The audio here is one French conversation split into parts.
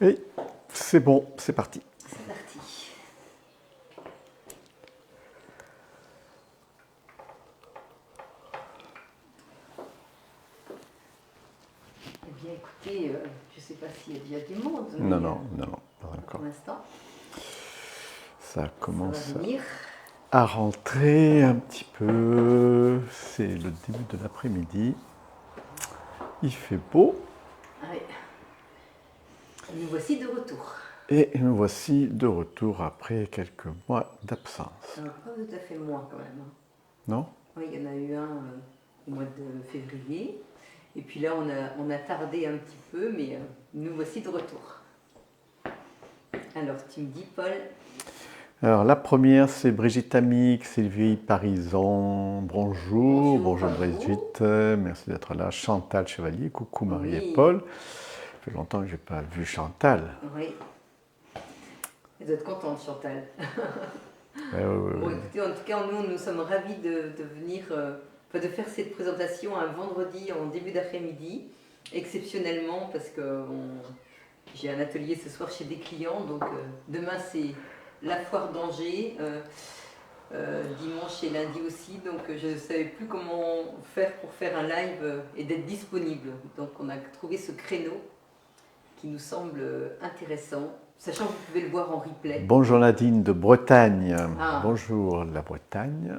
Et c'est bon, c'est parti. C'est parti. Eh bien, écoutez, je ne sais pas s'il y a déjà du monde. Non, non, pas encore. Pour l'instant, Ça commence ça va venir. à rentrer un petit peu. C'est le début de l'après-midi. Il fait beau. Allez. Nous voici de retour. Et nous voici de retour après quelques mois d'absence. Alors, pas tout à fait moi quand même. Non? Oui, il y en a eu un au mois de février. Et puis là, on a tardé un petit peu, mais nous voici de retour. Alors, tu me dis, Paul. Alors la première, c'est Brigitte Amic, Sylvie Parison, bonjour, bonjour Brigitte, merci d'être là. Chantal Chevalier, coucou Marie et Paul. Ça fait longtemps que je n'ai pas vu Chantal. Oui. Vous êtes contente, Chantal. Oui. Bon, écoutez, en tout cas, nous sommes ravis de venir, de faire cette présentation un vendredi en début d'après-midi, exceptionnellement, parce que j'ai un atelier ce soir chez des clients, donc demain c'est la foire d'Angers, dimanche et lundi aussi, donc je ne savais plus comment faire pour faire un live et d'être disponible. Donc on a trouvé ce créneau qui nous semble intéressant, sachant que vous pouvez le voir en replay. Bonjour Nadine de Bretagne. Bonjour la Bretagne.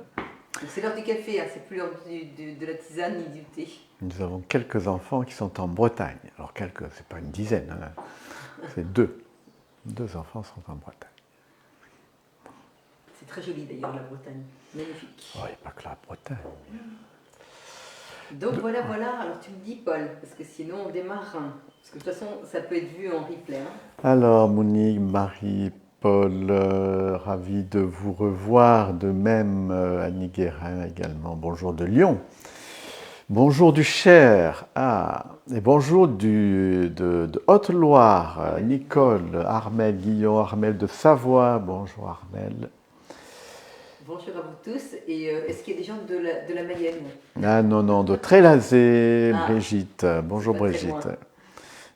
C'est l'heure du café, hein, c'est plus l'heure de la tisane ni du thé. Nous avons quelques enfants qui sont en Bretagne. Alors quelques, c'est pas une dizaine, hein. C'est deux. Deux enfants sont en Bretagne. C'est très joli d'ailleurs la Bretagne, magnifique. Oui, pas que la Bretagne. Donc voilà, alors tu me dis Paul, parce que sinon on démarre, hein. Parce que de toute façon ça peut être vu en replay. Hein. Alors Monique, Marie, Paul, ravi de vous revoir, de même Annie Guérin également, bonjour de Lyon. Bonjour du Cher, et bonjour de Haute-Loire, Nicole, Armel, Guillaume, Armel de Savoie, bonjour Armel. Bonjour à vous tous, et est-ce qu'il y a des gens de la Mayenne? Ah non, de Trélazé, Brigitte, bonjour Brigitte.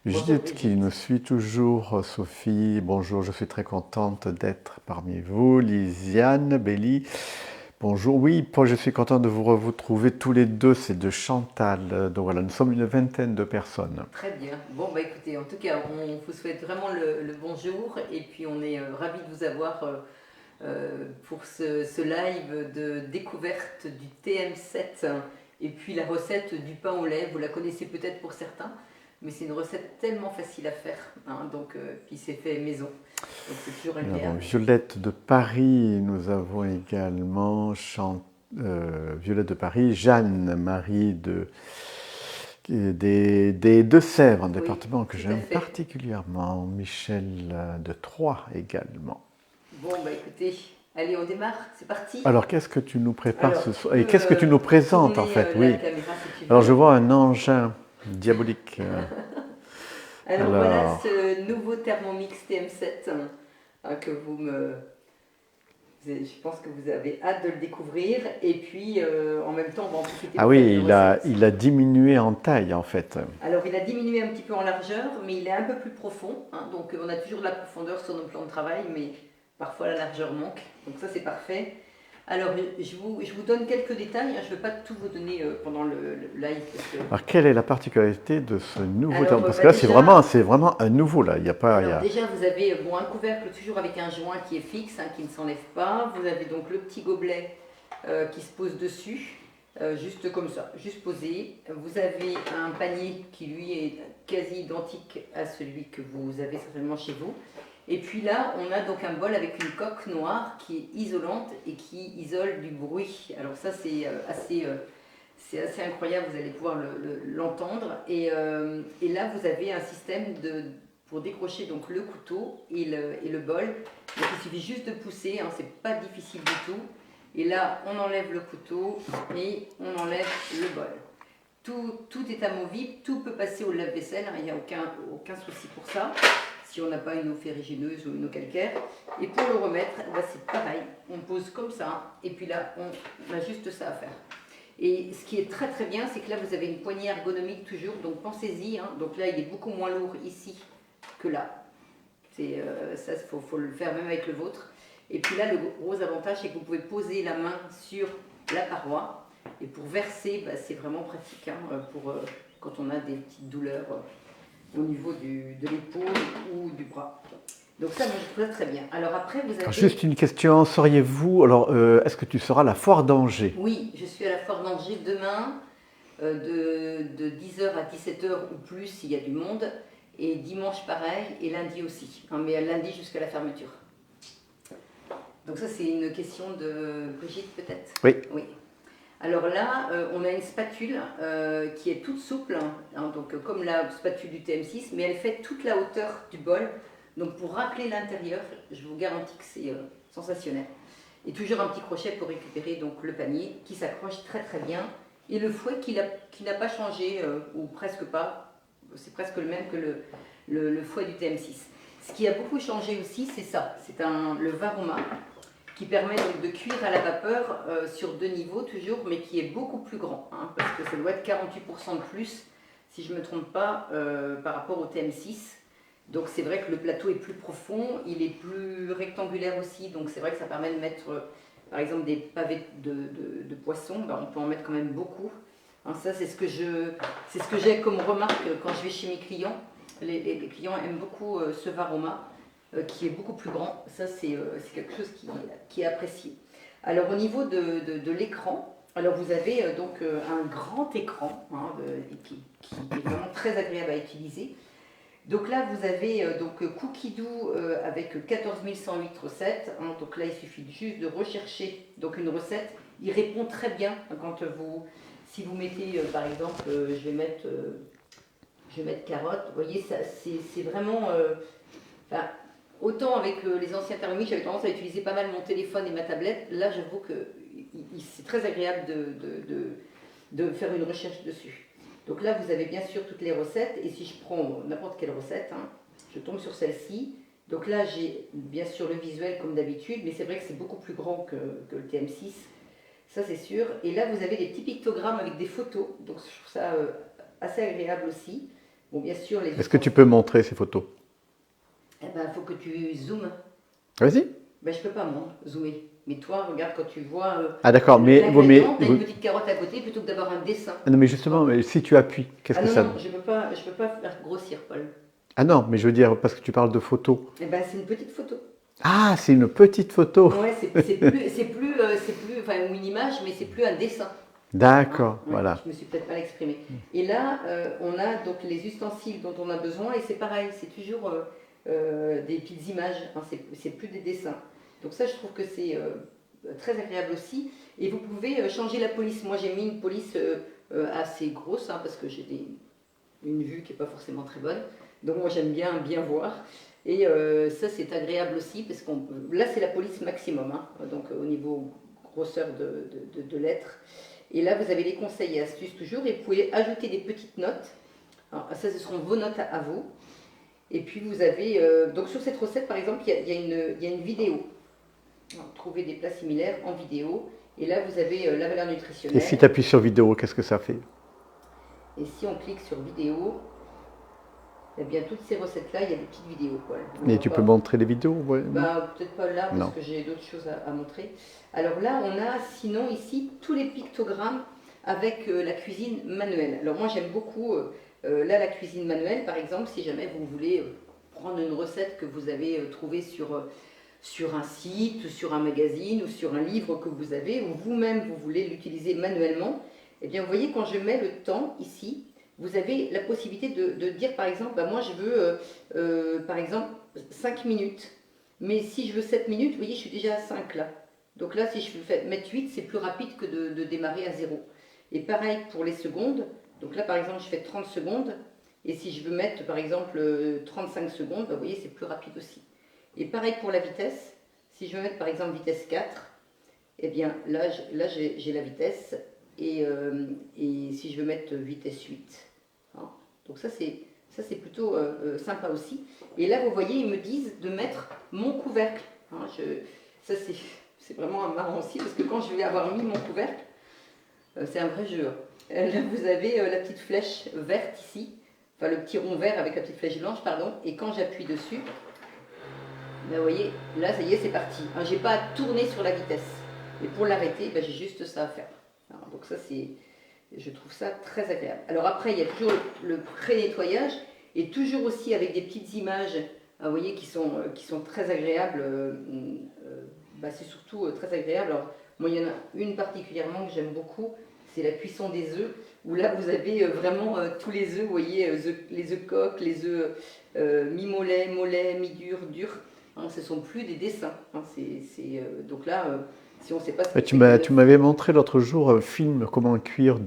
Brigitte qui nous suit toujours, Sophie, bonjour, je suis très contente d'être parmi vous, Lisiane, Béli. Bonjour, oui, Paul, je suis content de vous retrouver tous les deux, c'est de Chantal. Donc voilà, nous sommes une vingtaine de personnes. Très bien. Bon, bah écoutez, en tout cas, on vous souhaite vraiment le bonjour et puis on est ravis de vous avoir pour ce live de découverte du TM7 et puis la recette du pain au lait. Vous la connaissez peut-être pour certains, mais c'est une recette tellement facile à faire, hein, donc puis c'est fait maison. Donc c'est toujours agréable. Violette de Paris, nous avons également Violette de Paris, Jeanne-Marie des Deux-Sèvres, un département que j'aime particulièrement, Michel de Troyes également. Bon, bah écoutez, allez, on démarre, c'est parti. Alors, qu'est-ce que tu nous prépares ce soir? Et qu'est-ce que tu nous présentes en fait? Oui. Caméra, si alors, je vois un engin diabolique. Alors, voilà ce nouveau Thermomix TM7 que je pense que vous avez hâte de le découvrir. Et puis, en même temps, on va en profiter. Ah oui, il a diminué en taille en fait. Alors, il a diminué un petit peu en largeur, mais il est un peu plus profond. Hein, donc, on a toujours de la profondeur sur nos plans de travail, mais parfois la largeur manque. Donc, ça, c'est parfait. Alors, je vous donne quelques détails. Je ne vais pas tout vous donner pendant le live. Alors, quelle est la particularité de ce nouveau thermomix? Parce que là, c'est vraiment un nouveau. Là. Il y a pas, Déjà, vous avez un couvercle toujours avec un joint qui est fixe, hein, qui ne s'enlève pas. Vous avez donc le petit gobelet qui se pose dessus, juste comme ça, juste posé. Vous avez un panier qui, lui, est quasi identique à celui que vous avez certainement chez vous. Et puis là, on a donc un bol avec une coque noire qui est isolante et qui isole du bruit. Alors ça, c'est assez incroyable, vous allez pouvoir l'entendre. Et là, vous avez un système pour décrocher donc, le couteau et le bol. Donc, il suffit juste de pousser, hein, c'est pas difficile du tout. Et là, on enlève le couteau et on enlève le bol. Tout est amovible, tout peut passer au lave-vaisselle, hein, il n'y a aucun souci pour ça. Si on n'a pas une eau ferrugineuse ou une eau calcaire. Et pour le remettre, c'est pareil, on pose comme ça, et puis là, on a juste ça à faire. Et ce qui est très très bien, c'est que là, vous avez une poignée ergonomique toujours, donc pensez-y. Hein. Donc là, il est beaucoup moins lourd ici que là. Ça, faut le faire même avec le vôtre. Et puis là, le gros avantage, c'est que vous pouvez poser la main sur la paroi. Et pour verser, c'est vraiment pratique quand on a des petites douleurs au niveau de l'épaule ou du bras. Donc ça, moi, je trouve ça très bien. Alors après, vous avez... Alors, juste une question, sauriez-vous, alors est-ce que tu seras à la foire d'Angers? Oui, je suis à la foire d'Angers demain, de 10h à 17h ou plus s'il y a du monde, et dimanche pareil, et lundi aussi, hein, mais lundi jusqu'à la fermeture. Donc ça, c'est une question de Brigitte peut-être? Oui. Oui. Alors là, on a une spatule qui est toute souple, hein, donc comme la spatule du TM6, mais elle fait toute la hauteur du bol. Donc pour racler l'intérieur, je vous garantis que c'est sensationnel. Et toujours un petit crochet pour récupérer donc le panier qui s'accroche très très bien. Et le fouet qui n'a pas changé, ou presque pas, c'est presque le même que le fouet du TM6. Ce qui a beaucoup changé aussi, c'est ça, c'est le Varoma qui permet donc de cuire à la vapeur sur 2 niveaux toujours, mais qui est beaucoup plus grand, hein, parce que ça doit être 48% de plus, si je ne me trompe pas, par rapport au TM6. Donc c'est vrai que le plateau est plus profond, il est plus rectangulaire aussi, donc c'est vrai que ça permet de mettre, par exemple, des pavés de poisson, on peut en mettre quand même beaucoup. Hein, ça, c'est ce que j'ai comme remarque quand je vais chez mes clients. Les clients aiment beaucoup ce Varoma, qui est beaucoup plus grand. Ça, c'est quelque chose qui est apprécié. Alors au niveau de l'écran, alors vous avez donc un grand écran, hein, qui est vraiment très agréable à utiliser. Donc là, vous avez donc Cookidoo avec 14 108 recettes. Hein, donc là, il suffit juste de rechercher donc une recette. Il répond très bien quand si vous mettez, par exemple, je vais mettre carottes. Vous voyez, c'est vraiment... autant avec les anciens Thermomix, j'avais tendance à utiliser pas mal mon téléphone et ma tablette. Là, j'avoue que c'est très agréable de faire une recherche dessus. Donc là, vous avez bien sûr toutes les recettes. Et si je prends n'importe quelle recette, hein, je tombe sur celle-ci. Donc là, j'ai bien sûr le visuel comme d'habitude, mais c'est vrai que c'est beaucoup plus grand que le TM6. Ça, c'est sûr. Et là, vous avez des petits pictogrammes avec des photos. Donc je trouve ça assez agréable aussi. Bon, bien sûr, Est-ce que tu peux montrer ces photos? Eh ben, il faut que tu zoomes. Vas-y. Ben, je peux pas, moi, zoomer. Mais toi, regarde, quand tu vois Ah d'accord, mais t'as une petite carotte à côté plutôt que d'avoir un dessin. Non, mais justement, mais si tu appuies, qu'est-ce que ça... Non, je peux pas faire grossir, Paul. Ah non, mais je veux dire, parce que tu parles de photos. Eh ben, c'est une petite photo. Ah, c'est une petite photo. Ouais, enfin, une image, mais c'est plus un dessin. D'accord, Ouais, voilà. je me suis peut-être mal exprimée. Et là, on a donc les ustensiles dont on a besoin, et c'est pareil, c'est toujours des petites images, hein, c'est plus des dessins. Donc ça, je trouve que c'est très agréable aussi. Et vous pouvez changer la police. Moi, j'ai mis une police assez grosse, hein, parce que j'ai une vue qui n'est pas forcément très bonne. Donc moi, j'aime bien voir. Et ça, c'est agréable aussi, parce que là, c'est la police maximum, hein, donc au niveau grosseur de lettres. Et là, vous avez les conseils et astuces toujours, et vous pouvez ajouter des petites notes. Alors, ça, ce seront vos notes à vous. Et puis, vous avez... donc, sur cette recette, par exemple, il y a une vidéo. Alors, trouver des plats similaires en vidéo. Et là, vous avez la valeur nutritionnelle. Et si tu appuies sur vidéo, qu'est-ce que ça fait? Et si on clique sur vidéo, eh bien, toutes ces recettes-là, il y a des petites vidéos. Quoi. Et tu peux montrer les vidéos? Ouais, peut-être pas là, parce que j'ai d'autres choses à montrer. Alors là, on a sinon ici tous les pictogrammes avec la cuisine manuelle. Alors moi, j'aime beaucoup là la cuisine manuelle, par exemple, si jamais vous voulez prendre une recette que vous avez trouvée sur un site, ou sur un magazine, ou sur un livre que vous avez, ou vous-même vous voulez l'utiliser manuellement, eh bien, vous voyez, quand je mets le temps ici, vous avez la possibilité de dire, par exemple, moi je veux, par exemple, 5 minutes. Mais si je veux 7 minutes, vous voyez, je suis déjà à 5 là. Donc là, si je veux mettre 8, c'est plus rapide que de démarrer à 0. Et pareil pour les secondes. Donc là, par exemple, je fais 30 secondes. Et si je veux mettre, par exemple, 35 secondes, vous voyez, c'est plus rapide aussi. Et pareil pour la vitesse. Si je veux mettre, par exemple, vitesse 4, eh bien, là j'ai la vitesse. Et si je veux mettre vitesse 8. Hein. Donc ça, c'est plutôt sympa aussi. Et là, vous voyez, ils me disent de mettre mon couvercle. Hein, ça, c'est vraiment marrant aussi, parce que quand je vais avoir mis mon couvercle, c'est un vrai jeu. Là, vous avez la petite flèche verte ici, enfin le petit rond vert avec la petite flèche blanche, pardon. Et quand j'appuie dessus, Là, vous voyez, là, ça y est, c'est parti. Hein, j'ai pas à tourner sur la vitesse. Et pour l'arrêter, ben, j'ai juste ça à faire. Alors, donc ça, je trouve ça très agréable. Alors après, il y a toujours le pré-nettoyage, et toujours aussi avec des petites images, vous voyez, qui sont très agréables. Bah, c'est surtout très agréable. Alors, moi, il y en a une particulièrement que j'aime beaucoup, c'est la cuisson des œufs, où là, vous avez vraiment tous les œufs, vous voyez, les œufs coques, les œufs mi-mollet, mollet, mi-dur, dur. Hein, ce ne sont plus des dessins. Hein, donc là, si on ne sait pas ce que c'est tu m'avais montré l'autre jour un film, comment cuire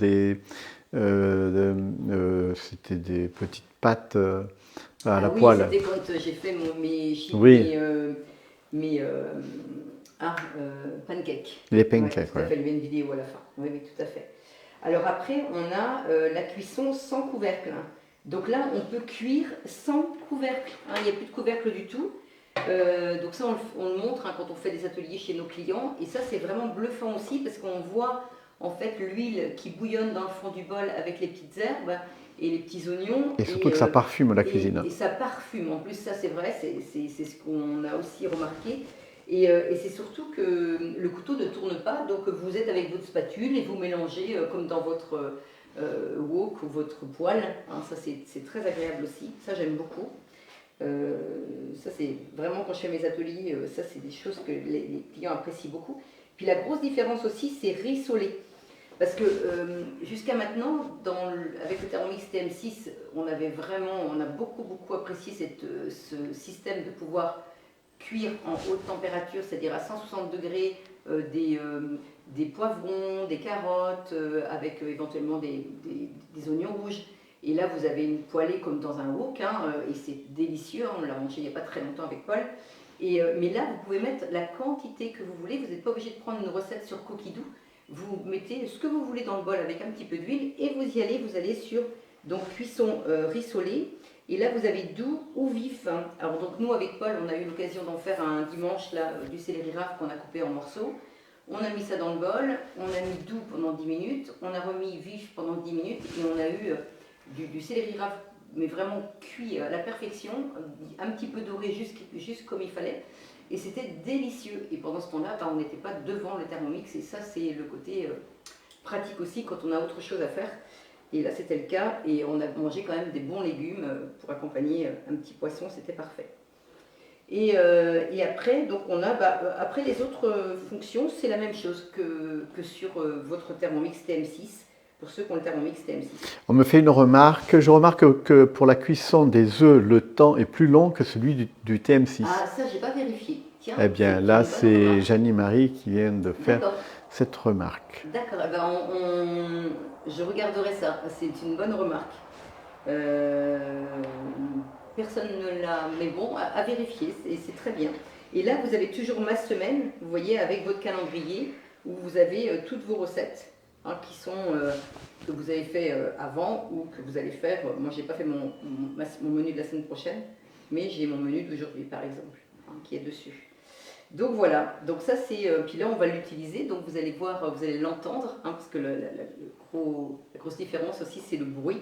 c'était des petites pâtes à la oui, poêle. c'était quand j'ai fait Oui. pancakes. Les pancakes, ouais, tout à fait, il y avait une vidéo à la fin. Oui, oui, tout à fait. Alors après, on a la cuisson sans couvercle. Hein. Donc là, on peut cuire sans couvercle. Hein, il n'y a plus de couvercle du tout. Donc ça, on le montre hein, quand on fait des ateliers chez nos clients. Et ça, c'est vraiment bluffant aussi parce qu'on voit en fait l'huile qui bouillonne dans le fond du bol avec les petites herbes et les petits oignons. Et surtout que ça parfume la cuisine. Et ça parfume. En plus, ça, c'est vrai, c'est ce qu'on a aussi remarqué. Et c'est surtout que le couteau ne tourne pas, donc vous êtes avec votre spatule et vous mélangez comme dans votre wok ou votre poêle. Hein, ça, c'est très agréable aussi. Ça, j'aime beaucoup. Ça, c'est vraiment quand je fais mes ateliers, ça, c'est des choses que les clients apprécient beaucoup. Puis la grosse différence aussi, c'est rissoler. Parce que jusqu'à maintenant, avec le Thermomix TM6, on a beaucoup apprécié ce système de pouvoir cuire en haute température, c'est-à-dire à 160 degrés, des poivrons, des carottes, avec éventuellement des oignons rouges. Et là, vous avez une poêlée comme dans un wok, hein, et c'est délicieux. On l'a mangé il n'y a pas très longtemps avec Paul. Mais là, vous pouvez mettre la quantité que vous voulez. Vous n'êtes pas obligé de prendre une recette sur Coquidou. Vous mettez ce que vous voulez dans le bol avec un petit peu d'huile et vous y allez. Vous allez sur donc cuisson rissolée. Et là, vous avez doux ou vif. Hein. Alors donc nous, avec Paul, on a eu l'occasion d'en faire un dimanche là, du céleri rave qu'on a coupé en morceaux. On a mis ça dans le bol. On a mis doux pendant 10 minutes. On a remis vif pendant 10 minutes et on a eu du céleri rave, mais vraiment cuit à la perfection, un petit peu doré juste comme il fallait, et c'était délicieux. Et pendant ce temps-là, on n'était pas devant le Thermomix, et ça c'est le côté pratique aussi quand on a autre chose à faire. Et là c'était le cas, et on a mangé quand même des bons légumes pour accompagner un petit poisson, c'était parfait. Et après, donc on a, après les autres fonctions, c'est la même chose que sur votre Thermomix TM6. Pour ceux qui ont le Thermomix TM6. On me fait une remarque. Je remarque que pour la cuisson des œufs, le temps est plus long que celui du TM6. Ah, ça, j'ai pas vérifié. Tiens, eh bien, là, c'est Jeannie-Marie qui vient de faire cette remarque. D'accord. Eh ben, je regarderai ça. C'est une bonne remarque. Personne ne l'a... Mais bon, à vérifier, c'est très bien. Et là, vous avez toujours ma semaine, vous voyez, avec votre calendrier, où vous avez toutes vos recettes. Hein, qui sont que vous avez fait avant ou que vous allez faire. Moi, j'ai pas fait mon menu de la semaine prochaine, mais j'ai mon menu d'aujourd'hui, par exemple, hein, qui est dessus. Donc voilà, donc ça c'est. Puis là, on va l'utiliser, donc vous allez voir, vous allez l'entendre, hein, parce que la grosse différence aussi, c'est le bruit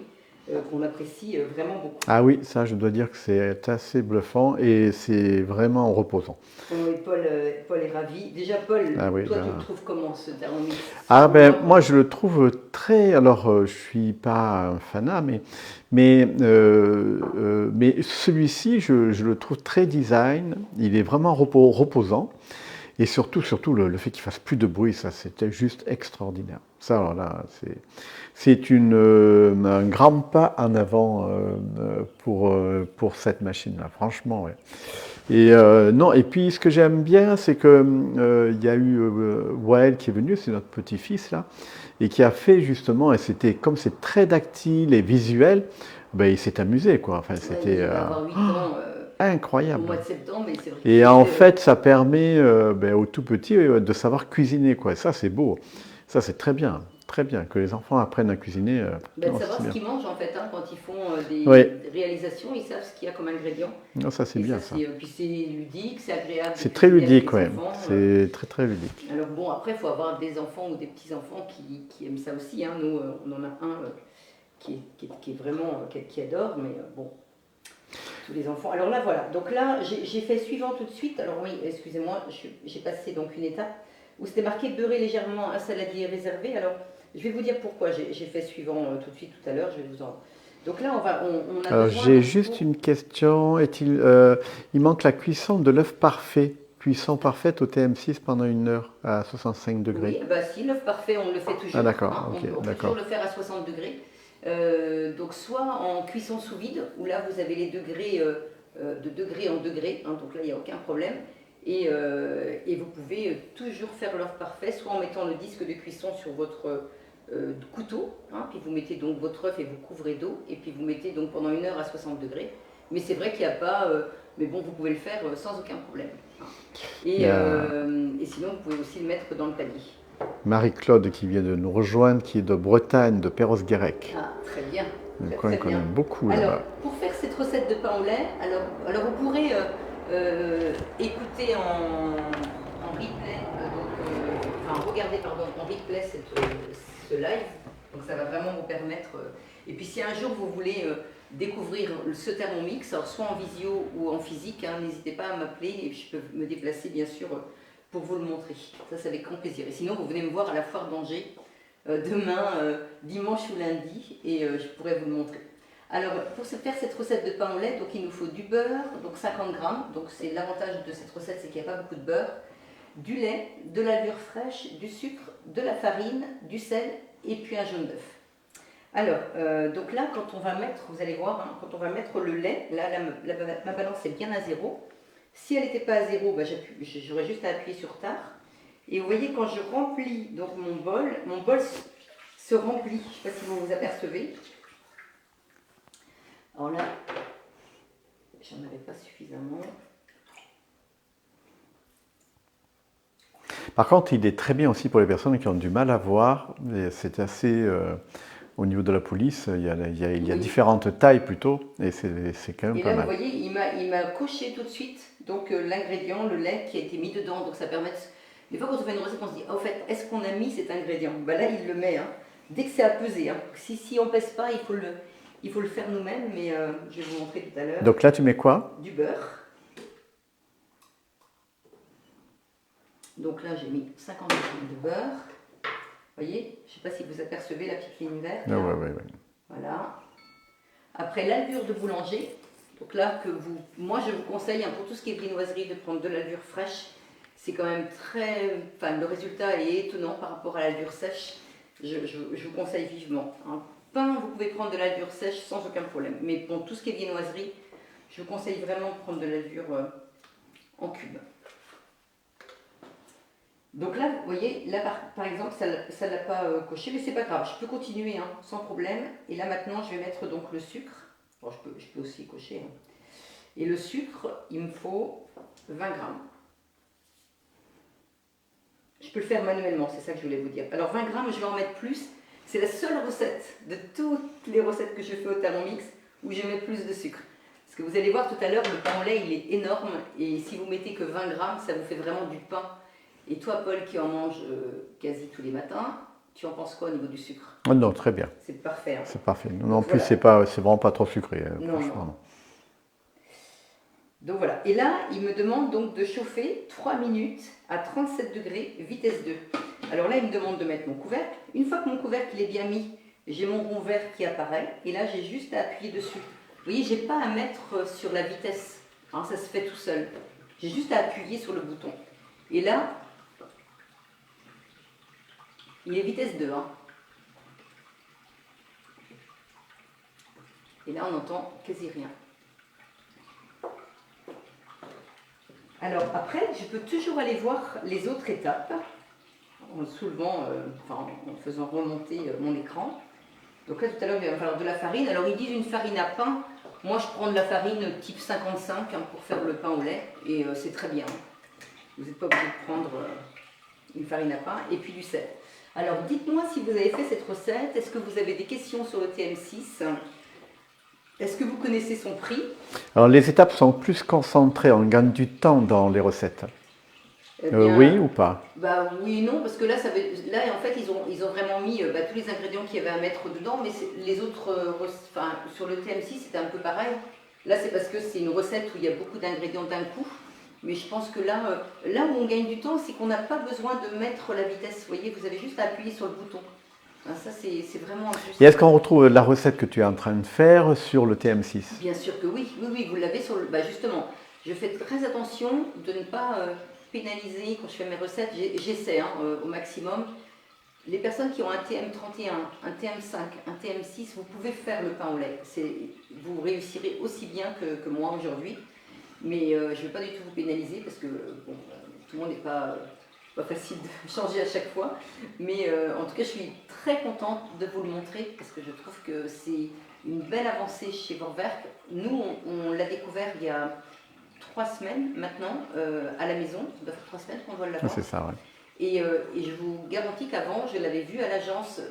qu'on apprécie vraiment beaucoup. Ah oui, ça, je dois dire que c'est assez bluffant et c'est vraiment reposant. Oui, Paul est ravi. Déjà, Paul, toi, tu le trouves comment ce Thermomix? Ah ben, moi, je le trouve très... Alors, je suis pas un fanat, mais celui-ci, je le trouve très design. Il est vraiment reposant. Et surtout le fait qu'il fasse plus de bruit, ça, c'était juste extraordinaire. Ça, alors là, c'est un grand pas en avant pour cette machine-là, franchement, ouais. Et non, et puis ce que j'aime bien, c'est que il y a eu Wael qui est venu, c'est notre petit-fils là, et qui a fait justement, et c'était comme c'est très tactile et visuel, ben, il s'est amusé quoi. Enfin, c'était incroyable. Au mois de septembre, mais c'est vrai et en fait, ça permet aux tout petits de savoir cuisiner quoi. Et ça, c'est beau. Ça, c'est très bien. Très bien, que les enfants apprennent à cuisiner. De savoir ce qu'ils mangent en fait, hein, quand ils font des réalisations, ils savent ce qu'il y a comme ingrédients. Non, ça c'est bien ça. Puis c'est ludique, c'est agréable. C'est très ludique, ouais. C'est très ludique. Alors bon, après, il faut avoir des enfants ou des petits-enfants qui aiment ça aussi. Hein. Nous, on en a un qui est vraiment, qui adore, mais bon. tous les enfants. Alors là, voilà. Donc là, j'ai fait suivant tout de suite. Alors oui, excusez-moi, j'ai passé donc une étape où c'était marqué beurrer légèrement un saladier réservé. Alors, je vais vous dire pourquoi j'ai fait suivant tout de suite tout à l'heure. Je vais vous en... Donc là, on a Alors, besoin... j'ai juste une question. Il manque la cuisson de l'œuf parfait. Cuisson parfaite au TM6 pendant 1 heure à 65 degrés. Oui, bah si, l'œuf parfait, on le fait toujours. Ah d'accord, hein. ok, On peut toujours le faire à 60 degrés. Donc soit en cuisson sous vide, où là vous avez les degrés de degré en degré, hein, donc là il n'y a aucun problème. Et vous pouvez toujours faire l'œuf parfait, soit en mettant le disque de cuisson sur votre couteau, hein, puis vous mettez donc votre œuf et vous couvrez d'eau, et puis vous mettez donc pendant 1 heure à 60 degrés. Mais c'est vrai qu'il n'y a pas... mais bon, vous pouvez le faire sans aucun problème. Hein. Et sinon, vous pouvez aussi le mettre dans le panier. Marie-Claude qui vient de nous rejoindre, qui est de Bretagne, de Perros-Guirec. Ah, très bien. Donc on connaît beaucoup alors, là-bas. pour faire cette recette de pain au lait, alors vous pourrez écouter en replay, enfin regarder pardon, en replay ce live. Donc ça va vraiment vous permettre. Et puis si un jour vous voulez découvrir ce Thermomix, alors soit en visio ou en physique, hein, n'hésitez pas à m'appeler et je peux me déplacer bien sûr pour vous le montrer. Ça c'est avec grand plaisir. Et sinon vous venez me voir à la foire d'Angers demain, dimanche ou lundi, et je pourrais vous le montrer. Alors pour faire cette recette de pain au lait, donc il nous faut du beurre, donc 50 grammes. Donc c'est l'avantage de cette recette, c'est qu'il n'y a pas beaucoup de beurre, du lait, de la levure fraîche, du sucre, de la farine, du sel et puis un jaune d'œuf. Alors, donc là, quand on va mettre, vous allez voir, hein, quand on va mettre le lait, là, ma balance est bien à 0. Si elle n'était pas à 0, bah, j'aurais juste à appuyer sur tard. Et vous voyez, quand je remplis donc mon bol se remplit. Je ne sais pas si vous vous apercevez. Alors là, j'en avais pas suffisamment. Par contre, il est très bien aussi pour les personnes qui ont du mal à voir. C'est assez... au niveau de la police, il y a différentes tailles plutôt, et c'est quand même et pas là, mal. Vous voyez, il m'a coché tout de suite donc l'ingrédient, le lait qui a été mis dedans. Donc ça permet... Des fois, quand on fait une recette, on se dit, au fait, est-ce qu'on a mis cet ingrédient? Ben là, il le met. Hein. Dès que c'est à peser, hein. Si on ne pèse pas, il faut le faire nous-mêmes, mais je vais vous montrer tout à l'heure. Donc là, tu mets quoi? Du beurre. Donc là, j'ai mis 50 g de beurre. Vous voyez, je ne sais pas si vous apercevez la petite ligne verte. Ah, ouais. Voilà. Après, la levure de boulanger. Donc là, moi, je vous conseille, hein, pour tout ce qui est viennoiserie, de prendre de la levure fraîche. C'est quand même le résultat est étonnant par rapport à la levure sèche. Je vous conseille vivement. Un pain, vous pouvez prendre de la levure sèche sans aucun problème. Mais pour tout ce qui est viennoiserie, je vous conseille vraiment de prendre de la levure en cube. Donc là, vous voyez, là par exemple, ça ne l'a pas coché, mais c'est pas grave, je peux continuer hein, sans problème. Et là maintenant, je vais mettre donc le sucre. Bon, je peux aussi cocher. Hein. Et le sucre, il me faut 20 grammes. Je peux le faire manuellement, c'est ça que je voulais vous dire. Alors 20 grammes, je vais en mettre plus. C'est la seule recette de toutes les recettes que je fais au Thermomix où je mets plus de sucre. Parce que vous allez voir tout à l'heure, le pain au lait, il est énorme. Et si vous mettez que 20 grammes, ça vous fait vraiment du pain. Et toi, Paul, qui en mange quasi tous les matins, tu en penses quoi au niveau du sucre? Oh non, très bien. C'est parfait. Hein. C'est parfait. Non, en plus, voilà. c'est vraiment pas trop sucré. Franchement. Non. Donc voilà. Et là, il me demande donc de chauffer 3 minutes à 37 degrés, vitesse 2. Alors là, il me demande de mettre mon couvercle. Une fois que mon couvercle est bien mis, j'ai mon rond vert qui apparaît. Et là, j'ai juste à appuyer dessus. Vous voyez, je n'ai pas à mettre sur la vitesse. Hein, ça se fait tout seul. J'ai juste à appuyer sur le bouton. Et là, il est vitesse 2. Hein. Et là, on n'entend quasi rien. Alors après, je peux toujours aller voir les autres étapes en soulevant, en faisant remonter mon écran. Donc là, tout à l'heure, il va falloir de la farine. Alors ils disent une farine à pain. Moi, je prends de la farine type 55 hein, pour faire le pain au lait. Et c'est très bien. Vous n'êtes pas obligé de prendre une farine à pain. Et puis du sel. Alors dites-moi si vous avez fait cette recette. Est-ce que vous avez des questions sur le TM6 ? Est-ce que vous connaissez son prix? Alors les étapes sont plus concentrées, on gagne du temps dans les recettes. Eh bien, oui ou pas? Bah oui et non, parce que là, en fait, ils ont vraiment mis tous les ingrédients qu'il y avait à mettre dedans, mais les autres, sur le TM6, c'était un peu pareil. Là, c'est parce que c'est une recette où il y a beaucoup d'ingrédients d'un coup. Mais je pense que là, là où on gagne du temps, c'est qu'on n'a pas besoin de mettre la vitesse. Vous voyez, vous avez juste à appuyer sur le bouton. Ça, c'est vraiment un plus. Et est-ce qu'on retrouve la recette que tu es en train de faire sur le TM6? Bien sûr que oui, oui, oui, vous l'avez sur le... Bah justement, je fais très attention de ne pas pénaliser quand je fais mes recettes. J'essaie au maximum. Les personnes qui ont un TM31, un TM5, un TM6, vous pouvez faire le pain au lait. Vous réussirez aussi bien que moi aujourd'hui. Mais je ne vais pas du tout vous pénaliser parce que bon, tout le monde n'est pas facile de changer à chaque fois. Mais en tout cas, je suis très contente de vous le montrer parce que je trouve que c'est une belle avancée chez Vorwerk. Nous, on l'a découvert il y a 3 semaines maintenant à la maison. Ça doit faire 3 semaines qu'on doit l'avoir. C'est ça, ouais. Et je vous garantis qu'avant, je l'avais vu à l'agence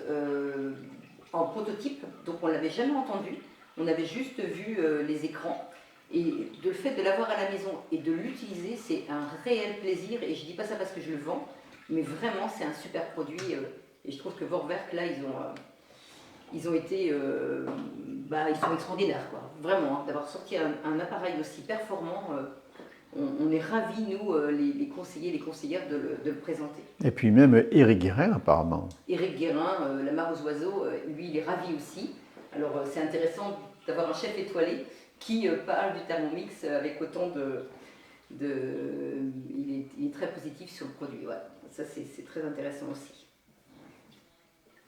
en prototype, donc on ne l'avait jamais entendu. On avait juste vu les écrans. Et le fait de l'avoir à la maison et de l'utiliser, c'est un réel plaisir. Et je ne dis pas ça parce que je le vends, mais vraiment, c'est un super produit. Et je trouve que Vorwerk, là, ils ont été... ils sont extraordinaires, quoi. Vraiment, d'avoir sorti un appareil aussi performant. On est ravis, nous, les conseillers et les conseillères, de le présenter. Et puis même Éric Guérin, apparemment. Éric Guérin, la mare aux oiseaux, lui, il est ravi aussi. Alors, c'est intéressant d'avoir un chef étoilé qui parle du Thermomix avec autant de... Il est très positif sur le produit, ouais. Ça, c'est très intéressant aussi.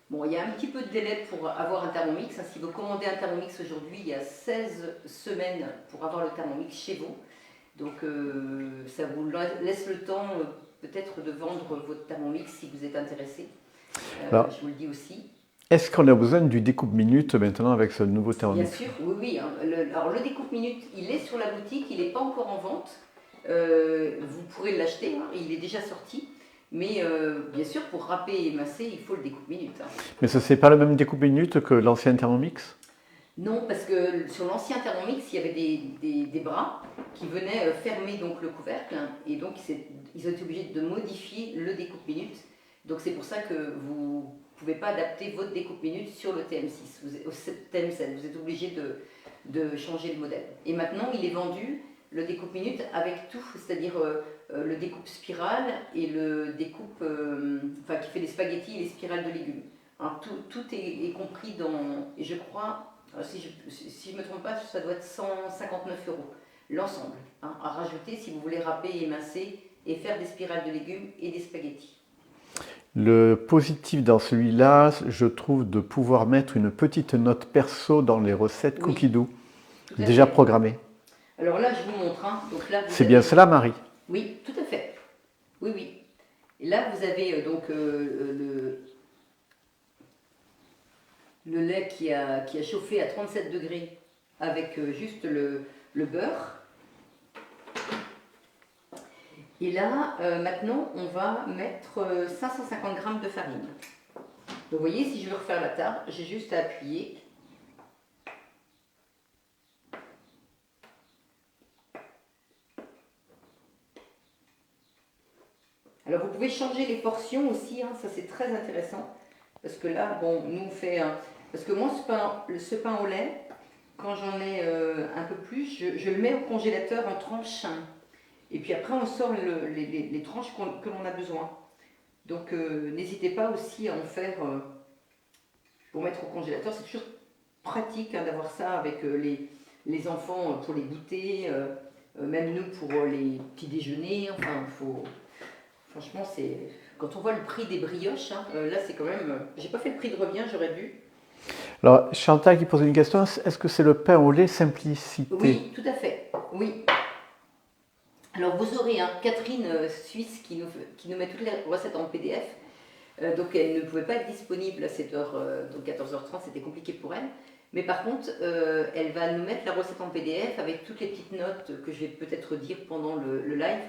Bon, il y a un petit peu de délai pour avoir un Thermomix. Si vous commandez un Thermomix aujourd'hui, il y a 16 semaines pour avoir le Thermomix chez vous. Donc ça vous laisse le temps peut-être de vendre votre Thermomix si vous êtes intéressé. Je vous le dis aussi. Est-ce qu'on a besoin du découpe-minute maintenant avec ce nouveau Thermomix? Bien sûr, oui, oui. Alors le découpe-minute, il est sur la boutique, il n'est pas encore en vente. Vous pourrez l'acheter, il est déjà sorti. Mais bien sûr, pour râper et émincer, il faut le découpe-minute. Mais ce n'est pas le même découpe-minute que l'ancien Thermomix? Non, parce que sur l'ancien Thermomix, il y avait des bras qui venaient fermer donc le couvercle, et donc ils ont été obligés de modifier le découpe-minute. Donc c'est pour ça que vous ne pouvez pas adapter votre découpe-minute sur le TM6, au TM7. Vous êtes obligé de changer le modèle. Et maintenant, il est vendu, le découpe-minute, avec tout, c'est-à-dire le découpe spirale et le découpe, qui fait les spaghettis et les spirales de légumes. Alors, tout est compris dans, et je crois... Si je ne me trompe pas, ça doit être 159 € l'ensemble, à rajouter si vous voulez râper, émincer et faire des spirales de légumes et des spaghettis. Le positif dans celui-là, je trouve, de pouvoir mettre une petite note perso dans les recettes Cookie Dough, déjà programmées. Alors là, je vous montre. C'est bien cela, Marie? Oui, tout à fait. Oui, oui. Et là, vous avez donc le lait qui a chauffé à 37 degrés avec juste le beurre. Et là, maintenant, on va mettre 550 g de farine. Donc, vous voyez, si je veux refaire la table, j'ai juste à appuyer. Alors, vous pouvez changer les portions aussi, ça c'est très intéressant. Parce que là, bon, nous on fait... parce que moi, ce pain au lait, quand j'en ai un peu plus, je le mets au congélateur en tranches. Et puis après, on sort les tranches que l'on a besoin. Donc, n'hésitez pas aussi à en faire pour mettre au congélateur. C'est toujours pratique d'avoir ça avec les enfants pour les goûter, même nous pour les petits déjeuners. Enfin, franchement, c'est... Quand on voit le prix des brioches, là c'est quand même... J'ai pas fait le prix de revient, j'aurais dû. Alors, Chantal qui pose une question, est-ce que c'est le pain au lait simplicité? Oui, tout à fait, oui. Alors vous aurez Catherine Suisse qui nous met toutes les recettes en PDF. Donc elle ne pouvait pas être disponible à cette heure, donc 14h30, c'était compliqué pour elle. Mais par contre, elle va nous mettre la recette en PDF avec toutes les petites notes que je vais peut-être dire pendant le live.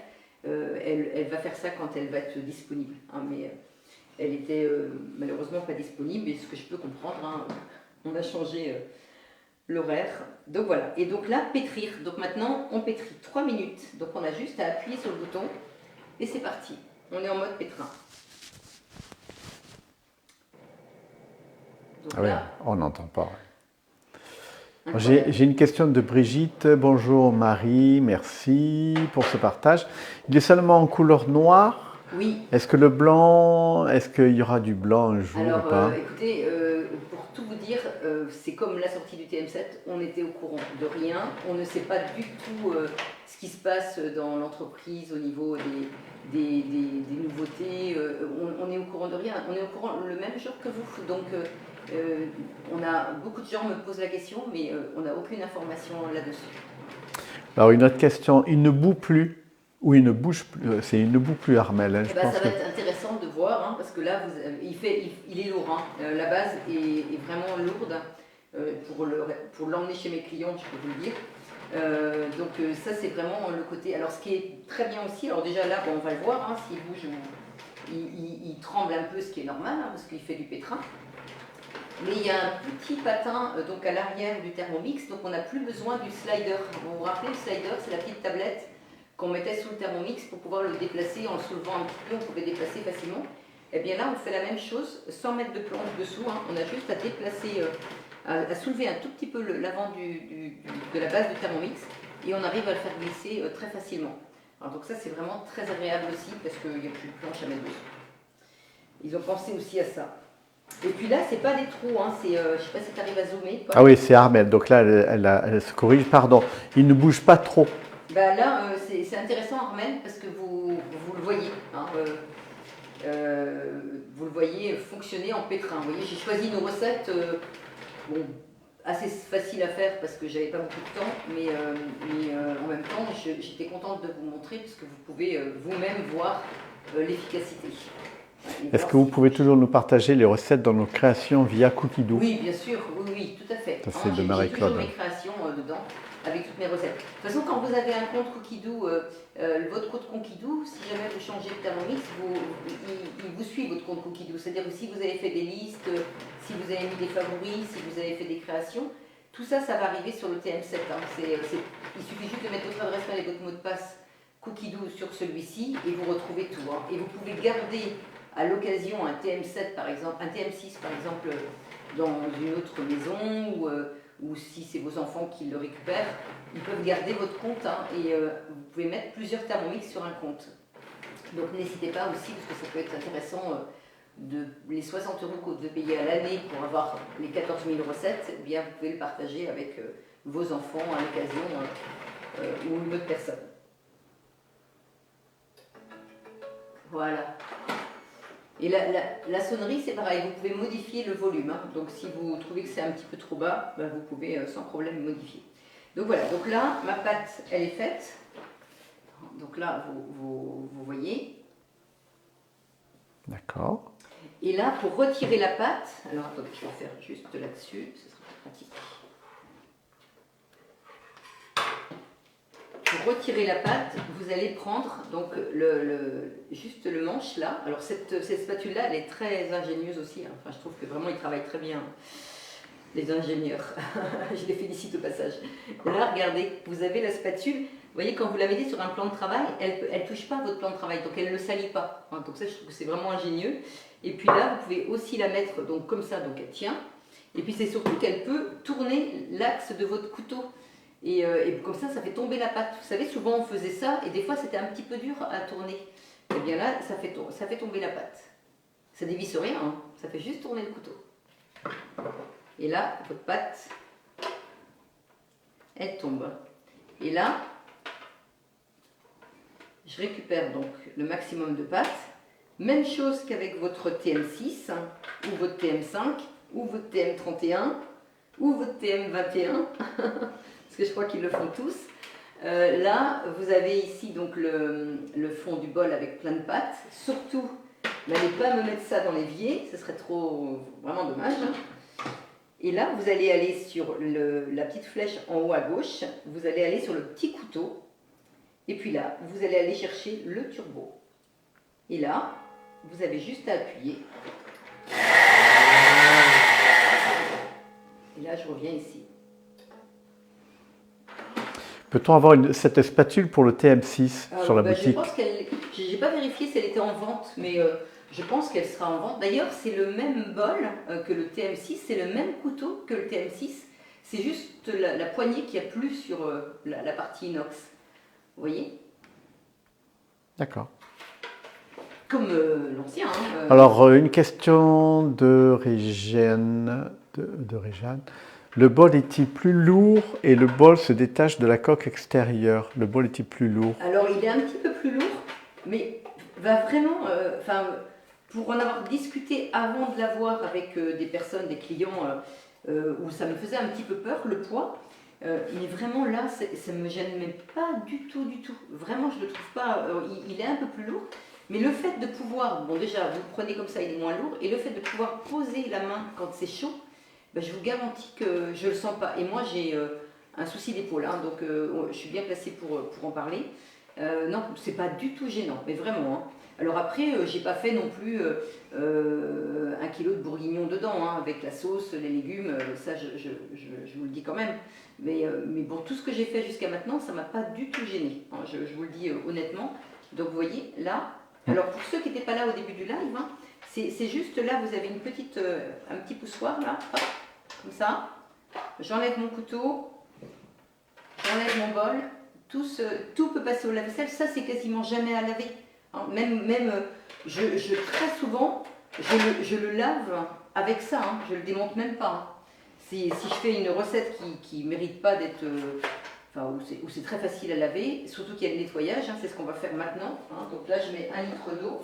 Elle va faire ça quand elle va être disponible, mais elle était malheureusement pas disponible, et ce que je peux comprendre, on a changé l'horaire. Donc voilà, et donc là, pétrir. Donc maintenant, on pétrit 3 minutes, donc on a juste à appuyer sur le bouton, et c'est parti. On est en mode pétrin. Donc là, on n'entend pas. J'ai une question de Brigitte. Bonjour Marie, merci pour ce partage. Il est seulement en couleur noire. Oui. Est-ce que le blanc, est-ce qu'il y aura du blanc un jour Alors, ou pas? écoutez, pour tout vous dire, c'est comme la sortie du TM7, on était au courant de rien, on ne sait pas du tout ce qui se passe dans l'entreprise au niveau des nouveautés, on est au courant de rien, on est au courant le même jour que vous, donc beaucoup de gens me posent la question, mais on n'a aucune information là-dessus. Alors une autre question, il ne bout plus ou il ne bouge plus? C'est il ne bout plus Armel, hein, Eh ben, ça va être intéressant de voir, hein, parce que là, il est lourd. Hein. La base est vraiment lourde pour l'emmener chez mes clients, je peux vous le dire. Donc ça, c'est vraiment le côté... Alors, ce qui est très bien aussi, alors déjà là, bon, on va le voir, hein, s'il bouge, il tremble un peu, ce qui est normal, hein, parce qu'il fait du pétrin. Mais il y a un petit patin donc à l'arrière du Thermomix, donc on n'a plus besoin du slider. Vous vous rappelez, le slider, c'est la petite tablette qu'on mettait sous le Thermomix pour pouvoir le déplacer en le soulevant un petit peu, on pouvait déplacer facilement. Et bien là, on fait la même chose, sans mettre de planche dessous, hein. On a juste à déplacer, à soulever un tout petit peu l'avant de la base du Thermomix et on arrive à le faire glisser très facilement. Alors, donc ça, c'est vraiment très agréable aussi parce qu'il n'y a plus de planche à mettre dessus. Ils ont pensé aussi à ça. Et puis là, c'est pas des trous, hein, je ne sais pas si tu arrives à zoomer. Paul. Ah oui, c'est Armel, donc là, elle se corrige, pardon. Il ne bouge pas trop. Bah là, c'est intéressant, Armel, parce que vous le voyez. Hein, vous le voyez fonctionner en pétrin. Vous voyez, j'ai choisi une recette bon, assez facile à faire parce que j'avais pas beaucoup de temps, mais en même temps, j'étais contente de vous montrer parce que vous pouvez vous-même voir l'efficacité. Est-ce que vous pouvez toujours nous partager les recettes dans nos créations via Cookidoo? Oui, bien sûr, oui, tout à fait. Ça, c'est de Marie-Claude. J'ai toujours mes créations dedans, avec toutes mes recettes. De toute façon, quand vous avez un compte Cookidoo, votre compte Cookidoo, si jamais vous changez de Thermomix, il vous suit votre compte Cookidoo. C'est-à-dire que si vous avez fait des listes, si vous avez mis des favoris, si vous avez fait des créations, tout ça, ça va arriver sur le TM7. Hein. Il suffit juste de mettre votre adresse mail et votre mot de passe Cookidoo sur celui-ci et vous retrouvez tout. Hein. Et vous pouvez garder à l'occasion un TM7 par exemple, un TM6 par exemple dans une autre maison ou si c'est vos enfants qui le récupèrent, ils peuvent garder votre compte hein, et vous pouvez mettre plusieurs Thermomix sur un compte. Donc n'hésitez pas aussi parce que ça peut être intéressant de les 60 € que vous devez payer à l'année pour avoir les 14 000 recettes, eh bien vous pouvez le partager avec vos enfants à l'occasion ou une autre personne. Voilà. Et la sonnerie, c'est pareil, vous pouvez modifier le volume. Hein. Donc si vous trouvez que c'est un petit peu trop bas, ben, vous pouvez sans problème modifier. Donc voilà, donc là, ma pâte, elle est faite. Donc là, vous voyez. D'accord. Et là, pour retirer la pâte, alors attendez, je vais faire juste là-dessus, ce sera plus pratique. Pour retirer la pâte, vous allez prendre donc juste le manche là. Alors cette spatule là, elle est très ingénieuse aussi. Hein. Enfin, je trouve que vraiment ils travaillent très bien, les ingénieurs. Je les félicite au passage. Là, regardez, vous avez la spatule. Vous voyez, quand vous la mettez sur un plan de travail, elle ne touche pas votre plan de travail, donc elle ne le salit pas. Hein, donc ça, je trouve que c'est vraiment ingénieux. Et puis là, vous pouvez aussi la mettre donc comme ça, donc elle tient. Et puis c'est surtout qu'elle peut tourner l'axe de votre couteau. Et comme ça fait tomber la pâte. Vous savez, souvent on faisait ça et des fois c'était un petit peu dur à tourner. Et bien là, ça fait tomber la pâte. Ça dévisse rien, hein. Ça fait juste tourner le couteau. Et là, votre pâte, elle tombe. Et là, je récupère donc le maximum de pâte. Même chose qu'avec votre TM6, hein, ou votre TM5, ou votre TM31, ou votre TM21. Parce que je crois qu'ils le font tous. Là, vous avez ici donc le fond du bol avec plein de pâtes. Surtout, n'allez pas me mettre ça dans l'évier, ce serait vraiment dommage. Hein. Et là, vous allez aller sur la petite flèche en haut à gauche, vous allez aller sur le petit couteau, et puis là, vous allez aller chercher le turbo. Et là, vous avez juste à appuyer. Et là, je reviens ici. Peut-on avoir cette spatule pour le TM6 sur la boutique? Je pense je n'ai pas vérifié si elle était en vente, mais je pense qu'elle sera en vente. D'ailleurs, c'est le même bol que le TM6, c'est le même couteau que le TM6. C'est juste la poignée qui a plu sur la partie inox. Vous voyez? D'accord. Comme l'ancien. Hein, Alors, une question de Réjeanne. De Réjeanne. Le bol est-il plus lourd et le bol se détache de la coque extérieure? Le bol est-il plus lourd? Alors, il est un petit peu plus lourd, mais va vraiment... pour en avoir discuté avant de l'avoir avec des personnes, des clients, où ça me faisait un petit peu peur, le poids, mais vraiment là, ça ne me gêne même pas du tout, du tout. Vraiment, je ne le trouve pas... il est un peu plus lourd, mais le fait de pouvoir... Bon, déjà, vous le prenez comme ça, il est moins lourd, et le fait de pouvoir poser la main quand c'est chaud, ben, je vous garantis que je ne le sens pas. Et moi, j'ai un souci d'épaule, hein, donc je suis bien placée pour en parler. Non, c'est pas du tout gênant, mais vraiment. Hein. Alors après, j'ai pas fait non plus 1 kilo de bourguignon dedans, hein, avec la sauce, les légumes, ça je vous le dis quand même. Mais bon, tout ce que j'ai fait jusqu'à maintenant, ça m'a pas du tout gêné, hein, je vous le dis honnêtement. Donc vous voyez, là, alors pour ceux qui n'étaient pas là au début du live, hein, c'est juste là, vous avez un petit poussoir là, hop, comme ça. J'enlève mon couteau, j'enlève mon bol. Tout peut passer au lave-vaisselle, ça c'est quasiment jamais à laver. Hein, très souvent, je le lave avec ça, hein, je le démonte même pas. Hein. Si je fais une recette qui ne mérite pas d'être, où c'est très facile à laver, surtout qu'il y a le nettoyage, hein, c'est ce qu'on va faire maintenant. Hein. Donc là, je mets 1 litre d'eau.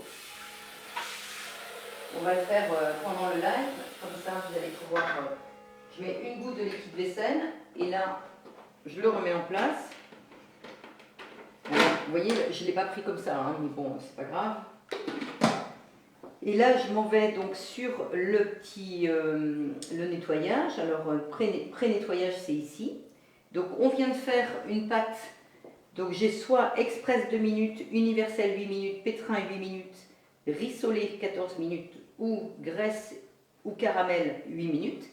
On va le faire pendant le live, comme ça vous allez pouvoir. Je mets une goutte de liquide vaisselle et là, je le remets en place. Vous voyez, je ne l'ai pas pris comme ça, hein, mais bon, c'est pas grave. Et là, je m'en vais donc sur le nettoyage. Alors, pré-nettoyage, c'est ici. Donc, on vient de faire une pâte. Donc, j'ai soit express 2 minutes, universel 8 minutes, pétrin 8 minutes, rissolé 14 minutes, ou graisse ou caramel 8 minutes.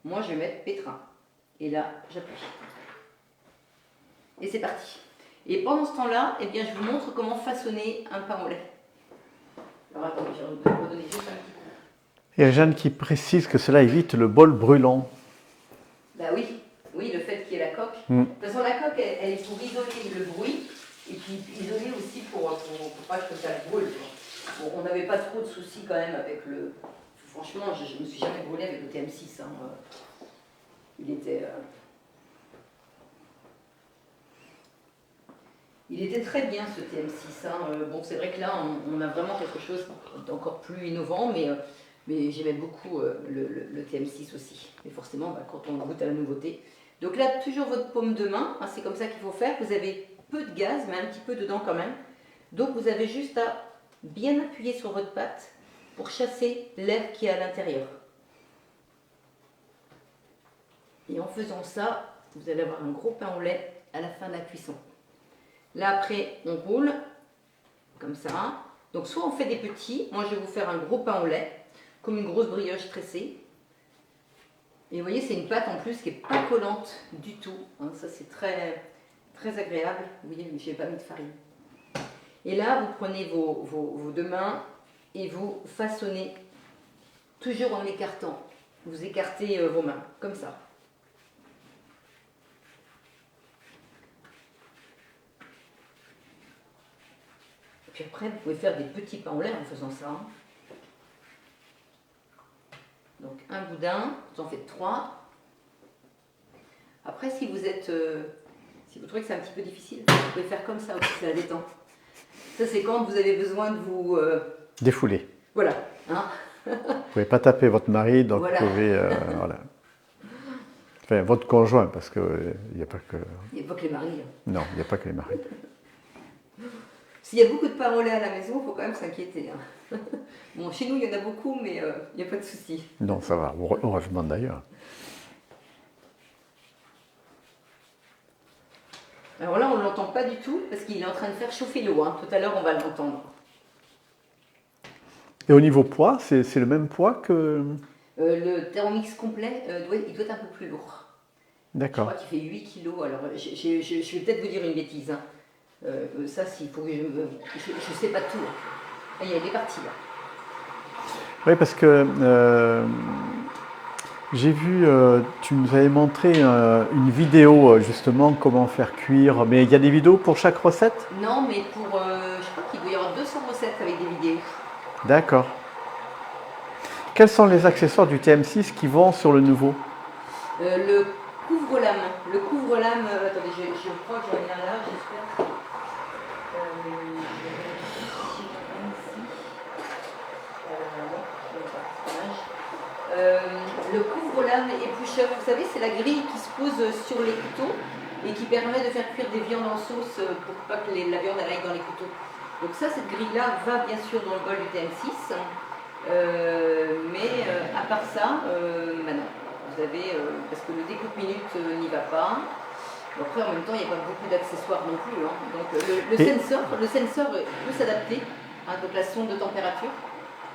Moi, je vais mettre pétrin. Et là, j'appuie. Et c'est parti. Et pendant ce temps-là, eh bien, je vous montre comment façonner un pain au lait. Alors attendez, je vais vous redonner juste un petit coup. Il y a Jeanne qui précise que cela évite le bol brûlant. Bah oui, le fait qu'il y ait la coque. De toute façon, la coque, elle est pour isoler le bruit et puis isoler aussi pour pas que ça brûle. Bon, on n'avait pas trop de soucis quand même avec le... Franchement, je ne me suis jamais brûlée avec le TM6. Hein. Il était très bien ce TM6. Hein. Bon, c'est vrai que là, on a vraiment quelque chose d'encore plus innovant, mais j'aimais beaucoup le TM6 aussi. Mais forcément, bah, quand on goûte à la nouveauté. Donc là, toujours votre paume de main, hein, c'est comme ça qu'il faut faire. Vous avez peu de gaz, mais un petit peu dedans quand même. Donc vous avez juste à bien appuyer sur votre pâte pour chasser l'air qui est à l'intérieur. Et en faisant ça, vous allez avoir un gros pain au lait à la fin de la cuisson. Là après, on roule, comme ça. Donc soit on fait des petits, moi je vais vous faire un gros pain au lait, comme une grosse brioche tressée. Et vous voyez, c'est une pâte en plus qui n'est pas collante du tout. Hein, ça c'est très, très agréable. Vous voyez, je n'ai pas mis de farine. Et là, vous prenez vos 2 mains et vous façonnez, toujours en écartant. Vous écartez vos mains, comme ça. Puis après, vous pouvez faire des petits pains au lait en faisant ça. Donc un boudin, vous en faites 3. Après, si vous trouvez que c'est un petit peu difficile, vous pouvez faire comme ça aussi, c'est la détente. Ça, c'est quand vous avez besoin de vous... Défouler. Voilà. Hein. Vous ne pouvez pas taper votre mari, donc voilà. vous pouvez... voilà. Enfin, votre conjoint, parce qu'il n'y a pas que... Il n'y a pas que les maris. Hein. Non, il n'y a pas que les maris. S'il y a beaucoup de pain au lait à la maison, il faut quand même s'inquiéter. Hein. Bon, chez nous, il y en a beaucoup, mais il n'y a pas de souci. Non, ça va, heureusement d'ailleurs. Alors là, on ne l'entend pas du tout, parce qu'il est en train de faire chauffer l'eau. Hein. Tout à l'heure, on va l'entendre. Et au niveau poids, c'est le même poids que... Le Thermomix complet, il doit être un peu plus lourd. D'accord. Je crois qu'il fait 8 kg. Alors, je vais peut-être vous dire une bêtise. Hein. Ça, s'il faut que je ne sais pas tout. Ah, il est parti là. Oui, parce que J'ai vu, tu nous avais montré une vidéo justement comment faire cuire, mais il y a des vidéos pour chaque recette? Non, mais pour, je crois qu'il doit y avoir 200 recettes avec des vidéos. D'accord. Quels sont les accessoires du TM6 qui vont sur le nouveau? Le couvre-lame. Le couvre-lame, attendez, je crois que j'en ai un là, j'espère. Le couvre-lame éplucheur, vous savez, c'est la grille qui se pose sur les couteaux et qui permet de faire cuire des viandes en sauce pour pas que la viande aille dans les couteaux. Donc ça, cette grille-là va bien sûr dans le bol du TM6, mais à part ça, bah non. Vous avez, parce que le découpe minute n'y va pas. Bon, après, en même temps, il n'y a pas beaucoup d'accessoires non plus. Hein. Donc le sensor peut s'adapter, hein, donc la sonde de température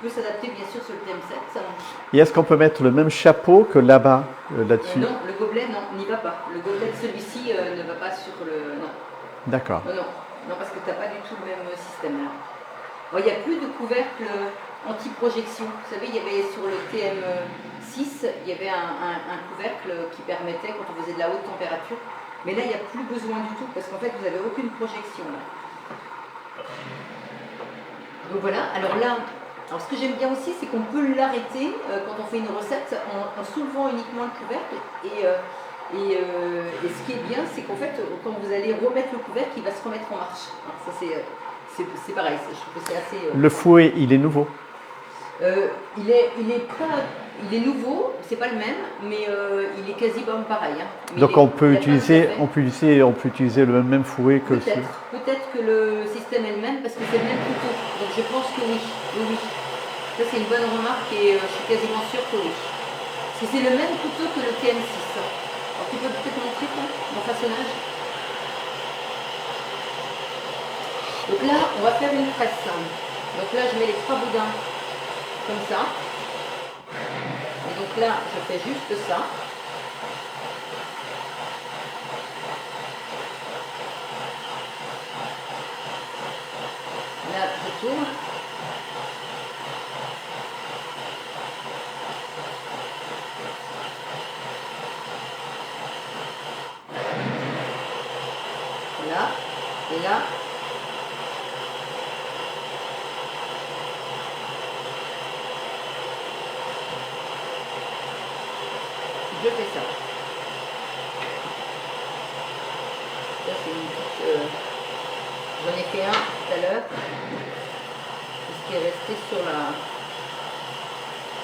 peut s'adapter bien sûr sur le TM7. Et est-ce qu'on peut mettre le même chapeau que là-bas, là-dessus? Non, le gobelet, non, n'y va pas. Le gobelet de celui-ci ne va pas sur le... Non, D'accord. non, non, non parce que tu n'as pas du tout le même système là. Bon, il n'y a plus de couvercle anti-projection. Vous savez, il y avait sur le TM6, il y avait un couvercle qui permettait, quand on faisait de la haute température, mais là, il n'y a plus besoin du tout, parce qu'en fait, vous n'avez aucune projection là. Donc voilà, alors là, alors ce que j'aime bien aussi, c'est qu'on peut l'arrêter quand on fait une recette en soulevant uniquement le couvercle. Et ce qui est bien, c'est qu'en fait, quand vous allez remettre le couvercle, il va se remettre en marche. Alors ça, c'est pareil, je trouve que c'est assez... Le fouet, il est nouveau. Il est nouveau, c'est pas le même, mais il est quasiment pareil. Hein. Donc on peut utiliser le même fouet que celui. Peut-être que le système est le même parce que c'est le même couteau. Donc je pense que oui. Oui. Ça c'est une bonne remarque et je suis quasiment sûre que oui. Parce que c'est le même couteau que le TM6. Alors tu peux peut-être montrer mon façonnage. Donc là, on va faire une presse. Donc là, je mets les 3 boudins comme ça. Et donc là, je fais juste ça. Là, je tourne. Voilà. Et là, je fais ça. Ça, c'est une petite... J'en ai fait un tout à l'heure. Ce qui est resté sur la...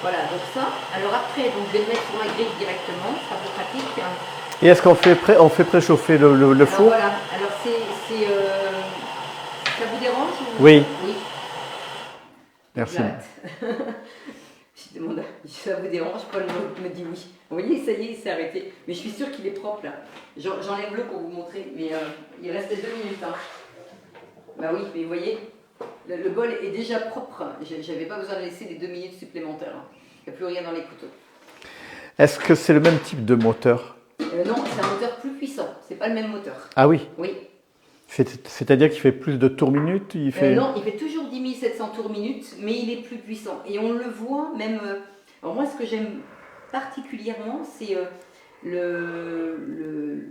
Voilà, donc ça. Alors après, donc, je vais le mettre sur la grille directement. Ça sera plus pratique. Et est-ce qu'on fait préchauffer le four? Voilà. Alors ça vous dérange ou... Oui. Oui. Merci. Je demande, ça vous dérange? Paul me dit oui. Vous voyez, ça y est, il s'est arrêté. Mais je suis sûre qu'il est propre là. J'enlève le pour vous montrer, mais il restait 2 minutes. Hein. Bah oui, mais vous voyez, le bol est déjà propre. J'avais pas besoin de laisser des 2 minutes supplémentaires. Hein. Il n'y a plus rien dans les couteaux. Est-ce que c'est le même type de moteur? Non, c'est un moteur plus puissant. C'est pas le même moteur. Ah oui. Oui. C'est-à-dire qu'il fait plus de tours minute? Non, il fait toujours 10 700 tours minute, mais il est plus puissant. Et on le voit même... alors moi, ce que j'aime particulièrement, c'est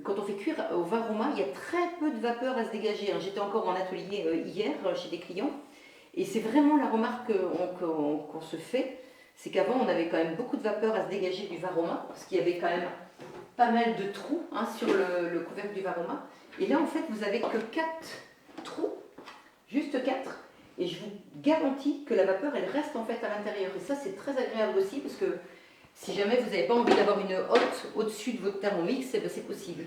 quand on fait cuire au Varoma, il y a très peu de vapeur à se dégager. Hein. J'étais encore en atelier hier chez des clients, et c'est vraiment la remarque qu'on se fait, c'est qu'avant, on avait quand même beaucoup de vapeur à se dégager du Varoma, parce qu'il y avait quand même pas mal de trous hein, sur le couvercle du Varoma. Et là, en fait, vous avez que 4 trous, juste 4, et je vous garantis que la vapeur, elle reste en fait à l'intérieur. Et ça, c'est très agréable aussi, parce que si jamais vous n'avez pas envie d'avoir une hotte au-dessus de votre Thermomix, eh ben, c'est possible.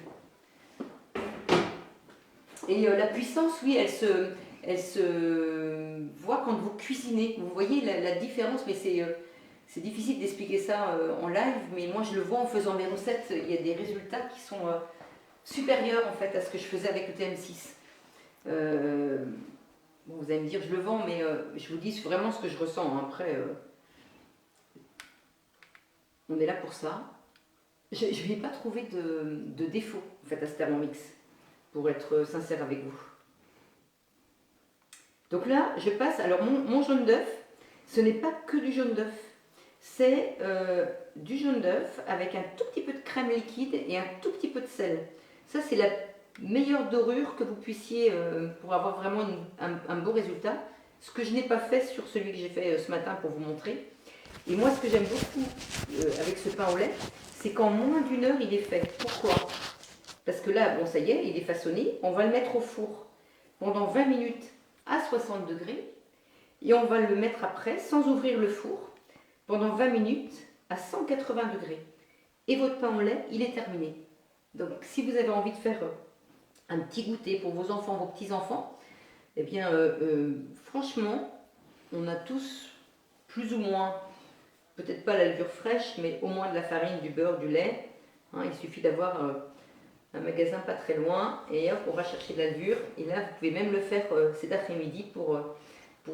Et la puissance, oui, elle se voit quand vous cuisinez. Vous voyez la différence, mais c'est difficile d'expliquer ça en live, mais moi, je le vois en faisant mes recettes. Il y a des résultats qui sont... supérieur en fait à ce que je faisais avec le TM6. Bon, vous allez me dire je le vends, mais je vous dis vraiment ce que je ressens. Hein. Après, on est là pour ça. Je n'ai pas trouvé de défaut en fait à ce Thermomix, pour être sincère avec vous. Donc là, je passe. Alors mon jaune d'œuf, ce n'est pas que du jaune d'œuf. c'est du jaune d'œuf avec un tout petit peu de crème liquide et un tout petit peu de sel. Ça, c'est la meilleure dorure que vous puissiez pour avoir vraiment un beau résultat. Ce que je n'ai pas fait sur celui que j'ai fait ce matin pour vous montrer. Et moi, ce que j'aime beaucoup avec ce pain au lait, c'est qu'en moins d'une heure, il est fait. Pourquoi? Parce que là, bon, ça y est, il est façonné. On va le mettre au four pendant 20 minutes à 60 degrés. Et on va le mettre après, sans ouvrir le four, pendant 20 minutes à 180 degrés. Et votre pain au lait, il est terminé. Donc, si vous avez envie de faire un petit goûter pour vos enfants, vos petits-enfants, eh bien, franchement, on a tous plus ou moins, peut-être pas la levure fraîche, mais au moins de la farine, du beurre, du lait. Hein, il suffit d'avoir un magasin pas très loin et hop, on va chercher de la levure. Et là, vous pouvez même le faire cet après-midi pour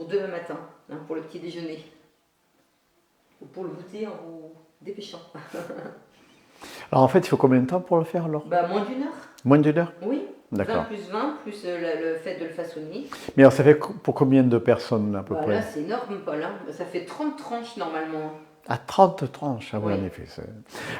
demain matin, hein, pour le petit déjeuner. Ou pour le goûter en vous dépêchant. Alors en fait, il faut combien de temps pour le faire alors? Bah, moins d'une heure. Moins d'une heure? Oui. D'accord. 20 plus 20, plus le fait de le façonner. Mais alors ça fait pour combien de personnes à peu Bah, près? là, c'est énorme, Paul. Hein. Ça fait 30 tranches normalement. À 30 tranches, ah oui, Oui. en effet.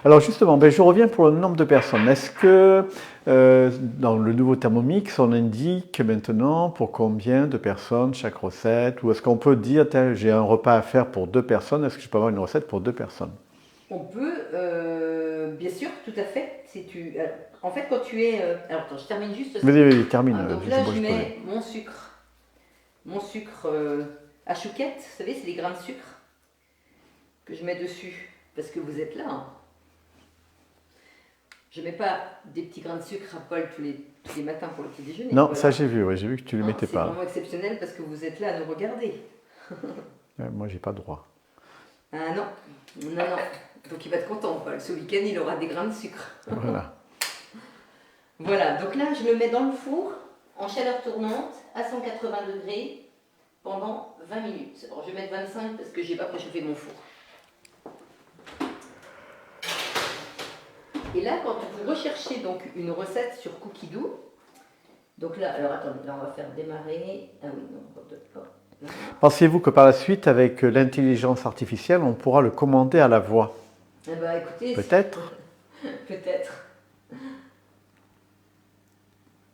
Alors justement, ben, je reviens pour le nombre de personnes. Est-ce que dans le nouveau Thermomix, on indique maintenant pour combien de personnes chaque recette? Ou est-ce qu'on peut dire, j'ai un repas à faire pour 2 personnes, est-ce que je peux avoir une recette pour 2 personnes? On peut, bien sûr, tout à fait. Si tu, en fait, quand tu es... alors, attends, je termine juste ça. Vas-y, termine. Ah, donc là, je mets mon sucre à chouquette. Vous savez, c'est les grains de sucre que je mets dessus. Parce que vous êtes là. Hein. Je ne mets pas des petits grains de sucre à Paul tous les matins pour le petit déjeuner. Non, voilà. ça j'ai vu, ouais, j'ai vu que tu ne le mettais pas. C'est vraiment exceptionnel parce que vous êtes là à nous regarder. Moi, j'ai pas droit. Ah non, non, non. Donc il va être content, Paul. Ce week-end, il aura des grains de sucre. Voilà. Voilà, donc là, je le mets dans le four, en chaleur tournante, à 180 degrés, pendant 20 minutes. Alors, je vais mettre 25 parce que je n'ai pas préchauffé mon four. Et là, quand vous recherchez donc une recette sur Cookidoo, donc là, alors attendez, là, on va faire démarrer. Ah oui, non, pas. Pensez-vous que par la suite, avec l'intelligence artificielle, on pourra le commander à la voix? Eh ben, écoutez, peut-être. Peut-être.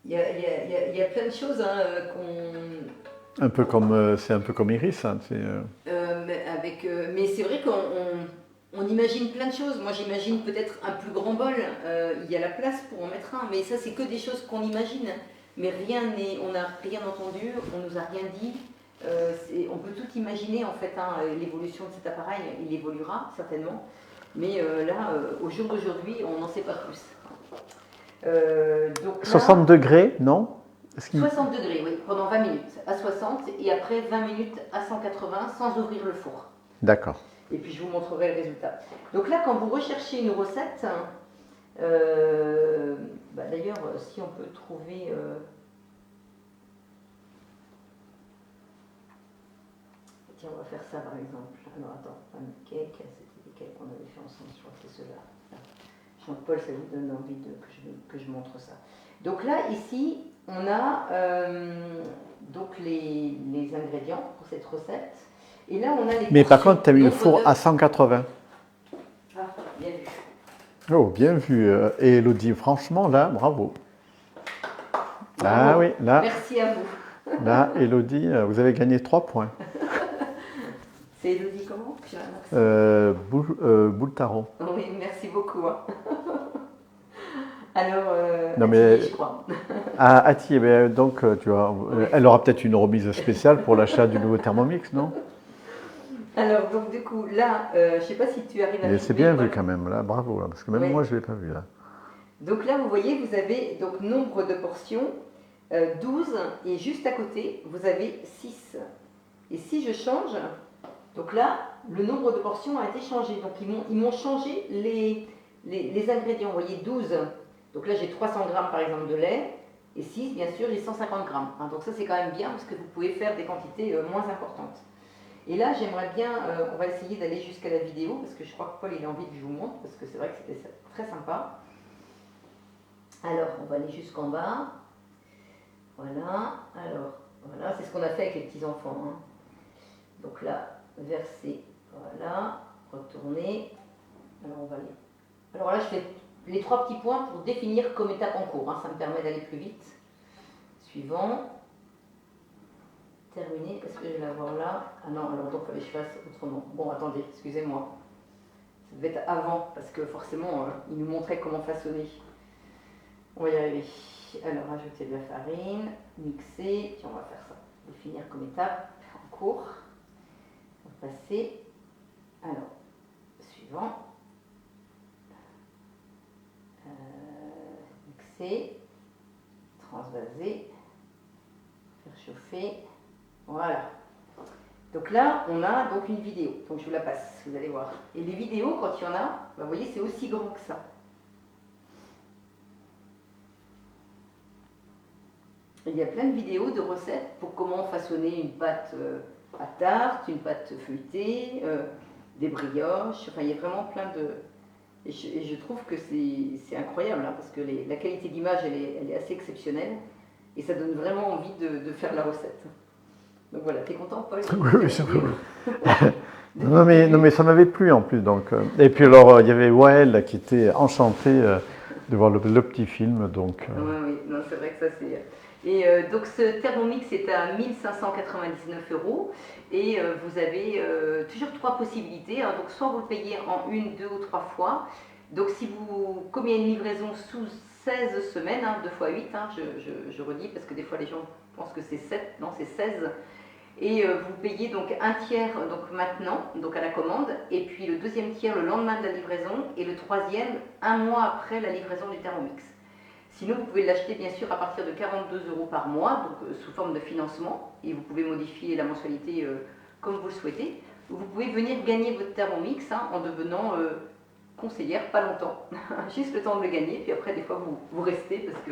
Il y a plein de choses hein, qu'on... Un peu comme, c'est un peu comme Iris. Hein, mais c'est vrai qu'on imagine plein de choses. Moi, j'imagine peut-être un plus grand bol. Il y a la place pour en mettre un. Mais ça, c'est que des choses qu'on imagine. Mais on n'a rien entendu, on nous a rien dit. On peut tout imaginer en fait. Hein, l'évolution de cet appareil, il évoluera certainement. Mais là, au jour d'aujourd'hui, on n'en sait pas plus. Donc là, 60 degrés, non? 60 degrés, oui, pendant 20 minutes à 60 et après 20 minutes à 180 sans ouvrir le four. D'accord. Et puis je vous montrerai le résultat. Donc là, quand vous recherchez une recette, d'ailleurs, si on peut trouver... Tiens, on va faire ça par exemple. Alors attends, pancake, c'était lesquels qu'on avait fait ensemble, je crois que c'est ceux-là. Jean-Paul, ça vous donne envie que je montre ça. Donc là, ici, on a donc les ingrédients pour cette recette. Et là, on a les... Mais par contre, tu as mis le four à 180. Ah, bien vu. Oh, bien vu. Et Elodie, franchement, là, bravo. Ah oui, là. Merci à vous. Là, Elodie, vous avez gagné 3 points. C'est Elodie comment? Boultaron. Oui, merci beaucoup. Hein. Alors, non, mais, je crois. Ati, donc, tu vois, oui. Elle aura peut-être une remise spéciale pour l'achat du nouveau Thermomix, non? Alors, donc du coup, là, je ne sais pas si tu arrives à... Mais c'est bien vu quand même, là, bravo, là, parce que même moi, je ne l'ai pas vu, là. Donc là, vous voyez, vous avez donc nombre de portions, 12, et juste à côté, vous avez 6. Et si je change, donc là, le nombre de portions a été changé. Donc ils m'ont changé les ingrédients, vous voyez, 12. Donc là, j'ai 300 grammes par exemple de lait, et 6, bien sûr, j'ai 150 grammes. Hein, donc ça, c'est quand même bien, parce que vous pouvez faire des quantités moins importantes. Et là, j'aimerais bien, on va essayer d'aller jusqu'à la vidéo, parce que je crois que Paul, il a envie que je vous montre, parce que c'est vrai que c'était très sympa. Alors, on va aller jusqu'en bas. Voilà. Alors, voilà, c'est ce qu'on a fait avec les petits-enfants. Hein. Donc là, verser, voilà. retourner. Alors, on va aller. Alors là, je fais les 3 petits points pour définir comme étape en cours. Hein. Ça me permet d'aller plus vite. Suivant. Terminé. Est-ce que je vais l'avoir là? Ah non, alors donc il fallait que je fasse autrement. Bon, attendez, excusez-moi. Ça devait être avant, parce que forcément, il nous montrait comment façonner. On va y arriver. Alors, ajouter de la farine, mixer. Tiens, on va faire ça. Définir comme étape en cours. On va passer. Alors, suivant. Mixer. Transvaser. Faire chauffer. Voilà. Donc là, on a donc une vidéo. Donc je vous la passe, vous allez voir. Et les vidéos, quand il y en a, vous voyez, c'est aussi grand que ça. Il y a plein de vidéos de recettes pour comment façonner une pâte à tarte, une pâte feuilletée, des brioches. Enfin, il y a vraiment plein de... Et je trouve que c'est incroyable, hein, parce que la qualité d'image, elle est assez exceptionnelle. Et ça donne vraiment envie de faire la recette. Donc voilà, t'es content, Paul? Oui, non, mais ça m'avait plu en plus. Donc, et puis alors, il y avait Wael qui était enchanté de voir le petit film. Donc, oui, non, c'est vrai que ça c'est... Et donc ce Thermomix est à 1599 €. Et vous avez toujours 3 possibilités. Hein. Donc soit vous le payez en 1, 2 ou 3 fois. Donc si vous, comme il y a une livraison sous 16 semaines, hein, 2 fois 8, hein, je redis parce que des fois les gens pensent que c'est 7, non c'est 16. Et vous payez donc un tiers donc maintenant, donc à la commande, et puis le deuxième tiers le lendemain de la livraison, et le troisième un mois après la livraison du Thermomix. Sinon, vous pouvez l'acheter bien sûr à partir de 42 € par mois, donc sous forme de financement, et vous pouvez modifier la mensualité comme vous le souhaitez. Vous pouvez venir gagner votre Thermomix hein, en devenant conseillère, pas longtemps, juste le temps de le gagner, puis après des fois vous restez parce que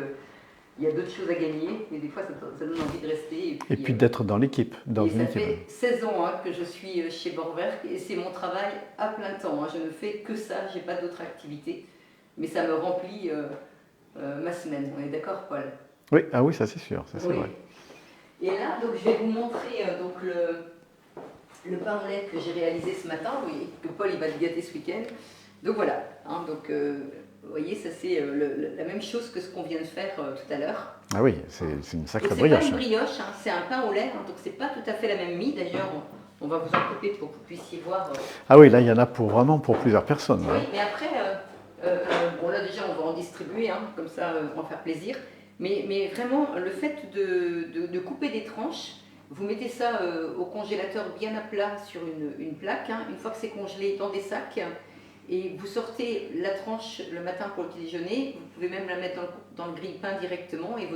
il y a d'autres choses à gagner, mais des fois ça donne envie de rester. Et puis d'être dans l'équipe. Ça fait 16 ans hein, que je suis chez Borwerk et c'est mon travail à plein temps. Hein. Je ne fais que ça, je n'ai pas d'autres activités, mais ça me remplit ma semaine. On est d'accord, Paul? Oui, ah oui, ça c'est sûr, ça c'est oui. vrai. Et là, donc, je vais vous montrer donc, le pain au lait que j'ai réalisé ce matin, oui, que Paul il va le gâter ce week-end. Donc voilà, hein, donc, vous voyez, ça c'est la même chose que ce qu'on vient de faire tout à l'heure. Ah oui, c'est une sacrée brioche. C'est brioche. pas une brioche, hein, c'est un pain au lait, hein, donc c'est pas tout à fait la même mie. D'ailleurs, on va vous en couper pour que vous puissiez voir. Ah oui, là il y en a vraiment pour plusieurs personnes. Oui, hein. mais après, bon là déjà on va en distribuer, hein, comme ça on va faire plaisir. Mais vraiment, le fait de couper des tranches, vous mettez ça au congélateur bien à plat sur une plaque, hein, une fois que c'est congelé dans des sacs, et vous sortez la tranche le matin pour le petit déjeuner, vous pouvez même la mettre dans le grille-pain directement, et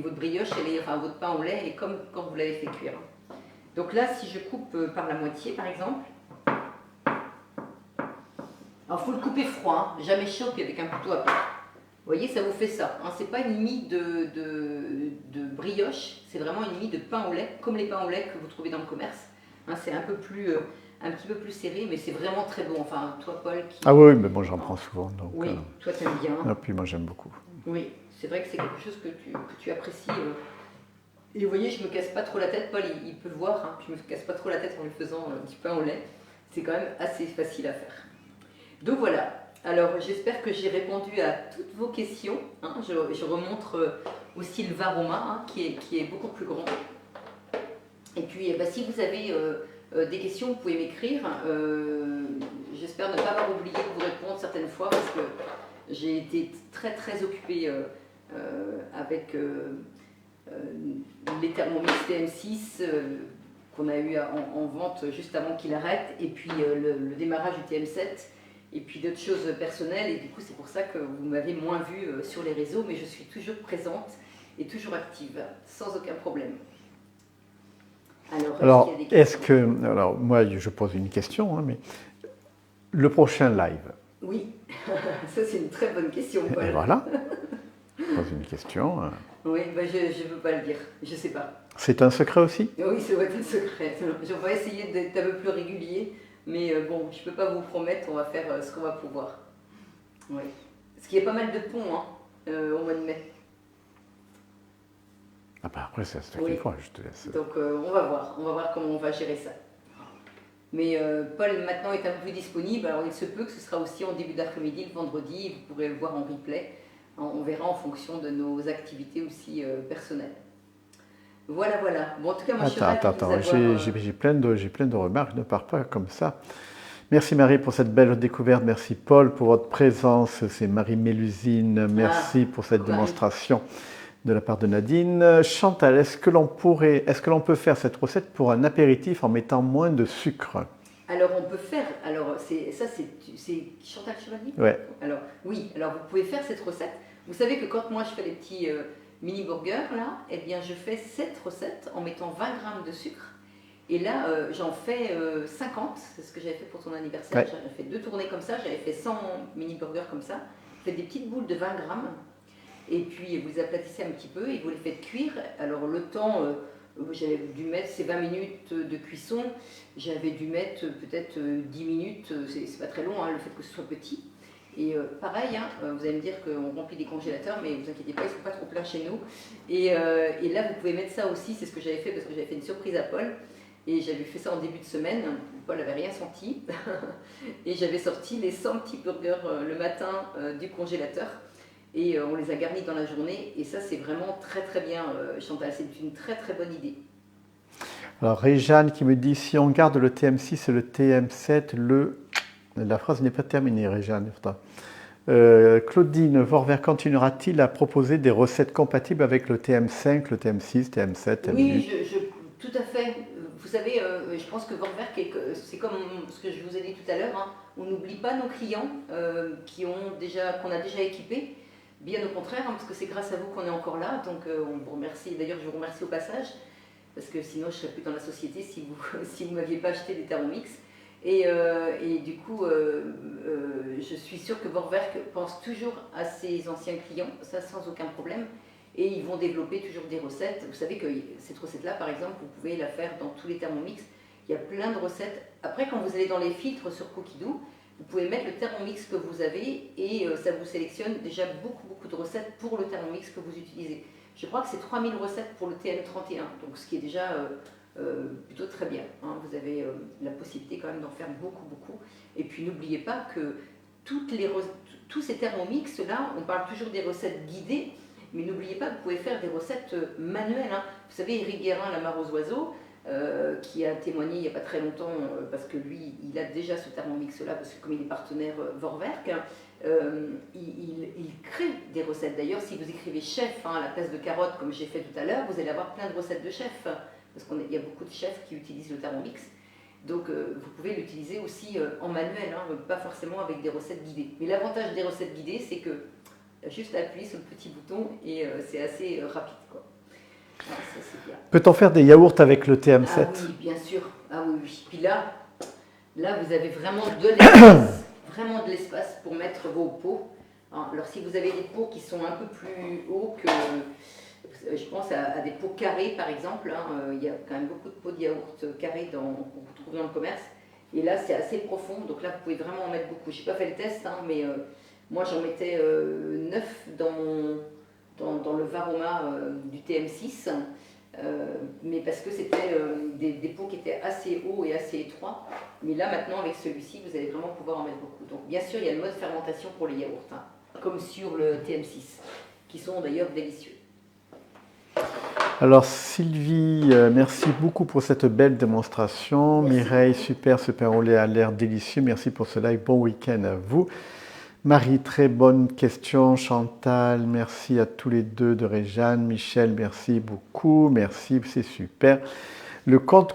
votre brioche, enfin votre pain au lait est comme quand vous l'avez fait cuire. Donc là, si je coupe par la moitié par exemple, alors il faut le couper froid, hein, jamais chaud puis avec un couteau à plat. Vous voyez, ça vous fait ça. Hein. C'est pas une mie de brioche, c'est vraiment une mie de pain au lait, comme les pains au lait que vous trouvez dans le commerce. Hein, c'est un petit peu plus serré, mais c'est vraiment très bon. Enfin, toi, Paul, qui... Ah oui, mais bon, j'en prends souvent. Donc, oui, toi, t'aimes bien. Et puis moi, j'aime beaucoup. Oui, c'est vrai que c'est quelque chose que tu apprécies. Et vous voyez, je me casse pas trop la tête. Paul, il peut le voir. Hein, je me casse pas trop la tête en lui faisant du pain au lait. C'est quand même assez facile à faire. Donc voilà. Alors, j'espère que j'ai répondu à toutes vos questions. Hein. Je remontre aussi le varoma, hein, qui est beaucoup plus grand. Et puis, si vous avez des questions, vous pouvez m'écrire. J'espère ne pas avoir oublié de vous répondre certaines fois, parce que j'ai été très très occupée avec les Thermomix TM6 qu'on a eu en vente juste avant qu'il arrête, et puis le démarrage du TM7. Et puis d'autres choses personnelles, et du coup c'est pour ça que vous m'avez moins vu sur les réseaux, mais je suis toujours présente et toujours active, sans aucun problème. Alors, alors moi je pose une question, hein, mais le prochain live? Oui, ça c'est une très bonne question, Paul. Et voilà, je pose une question. Oui, ben je ne veux pas le dire, je ne sais pas. C'est un secret aussi? Oui, ça va être un secret. Je vais essayer d'être un peu plus régulier. Mais bon, je ne peux pas vous promettre, on va faire ce qu'on va pouvoir. Oui. Parce qu'il y a pas mal de ponts hein, au mois de mai. Ah bah après, c'est à toi qu'il faut, je te laisse. Donc on va voir comment on va gérer ça. Mais Paul maintenant est un peu plus disponible, alors il se peut que ce sera aussi en début d'après-midi, le vendredi, vous pourrez le voir en replay. On verra en fonction de nos activités aussi personnelles. Voilà, voilà. Bon, en tout cas, moi je suis ravie de vous avoir... J'ai plein de remarques, ne pars pas comme ça. Merci Marie pour cette belle découverte, merci Paul pour votre présence, c'est Marie Mélusine, merci pour cette démonstration de la part de Nadine. Chantal, est-ce que l'on peut faire cette recette pour un apéritif en mettant moins de sucre? Alors on peut faire, alors c'est Chantal Chevalier? Ouais. Alors oui, alors vous pouvez faire cette recette. Vous savez que quand moi je fais les petits mini burgers là, eh bien je fais cette recette en mettant 20 grammes de sucre. Et là j'en fais 50, c'est ce que j'avais fait pour ton anniversaire. Ouais. J'avais fait 2 tournées comme ça, j'avais fait 100 mini burgers comme ça. Faites des petites boules de 20 grammes. Et puis vous aplatissez un petit peu et vous les faites cuire. Alors le temps, j'avais dû mettre ces 20 minutes de cuisson, j'avais dû mettre peut-être 10 minutes, c'est pas très long le fait que ce soit petit. Et pareil, vous allez me dire qu'on remplit des congélateurs, mais vous inquiétez pas, ils ne sont pas trop pleins chez nous. Et là vous pouvez mettre ça aussi, c'est ce que j'avais fait parce que j'avais fait une surprise à Paul. Et j'avais fait ça en début de semaine, Paul n'avait rien senti. Et j'avais sorti les 100 petits burgers le matin du congélateur. Et on les a garnis dans la journée. Et ça, c'est vraiment très très bien, Chantal. C'est une très très bonne idée. Alors, Réjeanne qui me dit, si on garde le TM6 et le TM7, la phrase n'est pas terminée, Réjeanne. Claudine Vorwer continuera-t-il à proposer des recettes compatibles avec le TM5, le TM6, TM7, TM8? Oui, tout à fait. Vous savez, je pense que Vorwer, c'est comme ce que je vous ai dit tout à l'heure, on n'oublie pas nos clients qu'on a déjà équipés. Bien au contraire, parce que c'est grâce à vous qu'on est encore là, donc on vous remercie. D'ailleurs, je vous remercie au passage, parce que sinon je ne serais plus dans la société si vous ne m'aviez pas acheté des Thermomix. Et du coup, je suis sûre que Vorwerk pense toujours à ses anciens clients, ça sans aucun problème, et ils vont développer toujours des recettes. Vous savez que cette recette-là, par exemple, vous pouvez la faire dans tous les Thermomix. Il y a plein de recettes. Après, quand vous allez dans les filtres sur Cookidoo, vous pouvez mettre le Thermomix que vous avez et ça vous sélectionne déjà beaucoup de recettes pour le Thermomix que vous utilisez. Je crois que c'est 3000 recettes pour le TM31, donc ce qui est déjà plutôt très bien. Vous avez la possibilité quand même d'en faire beaucoup. Et puis n'oubliez pas que tous ces Thermomix-là, on parle toujours des recettes guidées, mais n'oubliez pas que vous pouvez faire des recettes manuelles. Vous savez, Eric Guérin, la mare aux oiseaux, qui a témoigné il n'y a pas très longtemps, parce que lui, il a déjà ce Thermomix-là, parce que comme il est partenaire Vorwerk, il crée des recettes. D'ailleurs, si vous écrivez chef à la place de carotte, comme j'ai fait tout à l'heure, vous allez avoir plein de recettes de chef, parce qu'il y a beaucoup de chefs qui utilisent le Thermomix. Donc, vous pouvez l'utiliser aussi en manuel, pas forcément avec des recettes guidées. Mais l'avantage des recettes guidées, c'est que juste appuyer sur le petit bouton et c'est assez rapide, quoi. Peut-on faire des yaourts avec le TM7? Ah oui, bien sûr. Ah oui. Puis là vous avez vraiment de l'espace pour mettre vos pots. Alors si vous avez des pots qui sont un peu plus hauts que, je pense à des pots carrés par exemple, il y a quand même beaucoup de pots de yaourt carrés qu'on retrouve dans le commerce. Et là c'est assez profond, donc là vous pouvez vraiment en mettre beaucoup. Je n'ai pas fait le test, mais moi j'en mettais 9 dans le Varoma du TM6, mais parce que c'était des pots qui étaient assez hauts et assez étroits. Mais là maintenant avec celui-ci, vous allez vraiment pouvoir en mettre beaucoup. Donc bien sûr il y a le mode fermentation pour les yaourts, comme sur le TM6, qui sont d'ailleurs délicieux. Alors Sylvie, merci beaucoup pour cette belle démonstration. Merci. Mireille, super, ce pain au lait a l'air délicieux. Merci pour ce live, bon week-end à vous. Marie, très bonne question. Chantal, merci à tous les deux de Réjeanne. Michel, merci beaucoup. Merci, c'est super. Le compte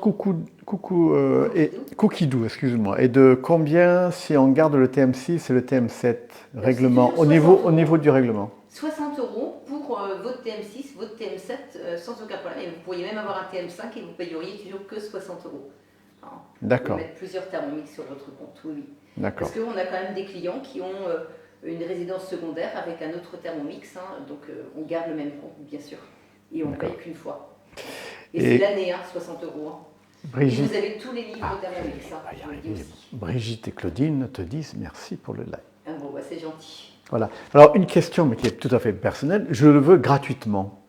Cookidoo, excuse-moi, est de combien si on garde le TM6 et le TM7 règlement au niveau du règlement? 60 € pour votre TM6, votre TM7 sans aucun problème. Et vous pourriez même avoir un TM5 et vous payeriez toujours que 60 €. D'accord. Vous mettre plusieurs Thermomix sur votre compte, oui. D'accord. Parce qu'on a quand même des clients qui ont une résidence secondaire avec un autre Thermomix, donc on garde le même compte, bien sûr, et on ne paye qu'une fois. Et c'est l'année, 60 €. Brigitte, et vous avez tous les livres Thermomix. Brigitte et Claudine te disent merci pour le live. Bon, c'est gentil. Voilà. Alors, une question, mais qui est tout à fait personnelle. Je le veux gratuitement.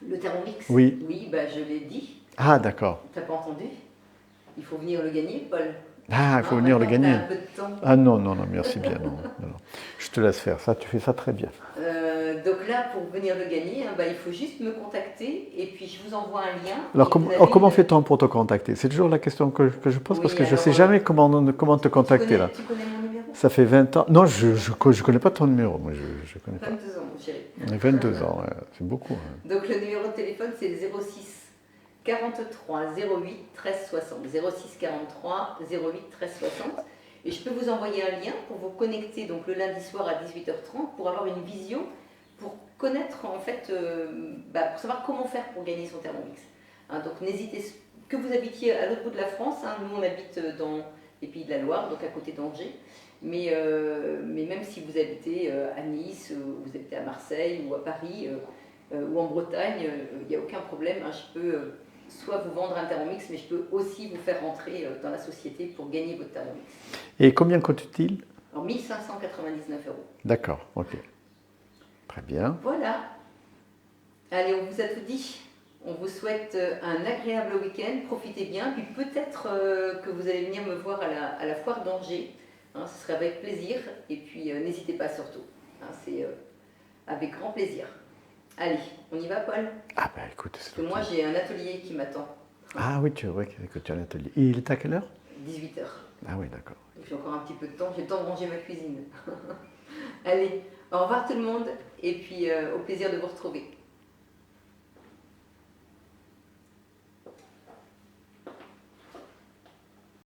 Le Thermomix? Oui. Oui, je l'ai dit. Ah, d'accord. T'as pas entendu? Il faut venir le gagner, Paul. Ah, il faut venir le Maintenant, gagner. t'as un peu de temps. Ah non, non, non, merci bien, non, non, non. Je te laisse faire ça, tu fais ça très bien. Donc là, pour venir le gagner, hein, bah, il faut juste me contacter et puis je vous envoie un lien. Alors, et vous avez comment une- fait-on pour te contacter? C'est toujours la question que je pose parce Oui, que je ne alors, sais jamais comment te contacter là. Tu connais mon numéro? Ça fait 20 ans. Non, je ne connais pas ton numéro, moi je ne connais pas. 22 ans, mon chéri. 22 ans, ouais, c'est beaucoup. Hein. Donc le numéro de téléphone, c'est le 06 43 08 13 60. 06 43 08 13 60. Et je peux vous envoyer un lien pour vous connecter donc le lundi soir à 18h30 pour avoir une visio, pour connaître en fait, pour savoir comment faire pour gagner son Thermomix. Hein, donc n'hésitez, que vous habitiez à l'autre bout de la France, hein, nous on habite dans les Pays de la Loire, donc à côté d'Angers. Mais même si vous habitez à Nice, ou vous habitez à Marseille ou à Paris ou en Bretagne, il n'y a aucun problème. Hein, je peux soit vous vendre un Thermomix, mais je peux aussi vous faire rentrer dans la société pour gagner votre Thermomix. Et combien coûte-t-il? Alors 1599 €. D'accord, ok. Très bien. Voilà. Allez, on vous a tout dit. On vous souhaite un agréable week-end. Profitez bien. Puis peut-être que vous allez venir me voir à la foire d'Angers. Hein, ce serait avec plaisir. Et puis n'hésitez pas surtout. Hein, c'est avec grand plaisir. Allez, on y va, Paul? Ah ben écoute, c'est Parce que moi, j'ai un atelier qui m'attend. Ah oui, tu vois que tu as un atelier. Et il est à quelle heure? 18h. Ah oui, d'accord. J'ai encore un petit peu de temps. J'ai le temps de ranger ma cuisine. Allez, au revoir tout le monde. Et puis au plaisir de vous retrouver.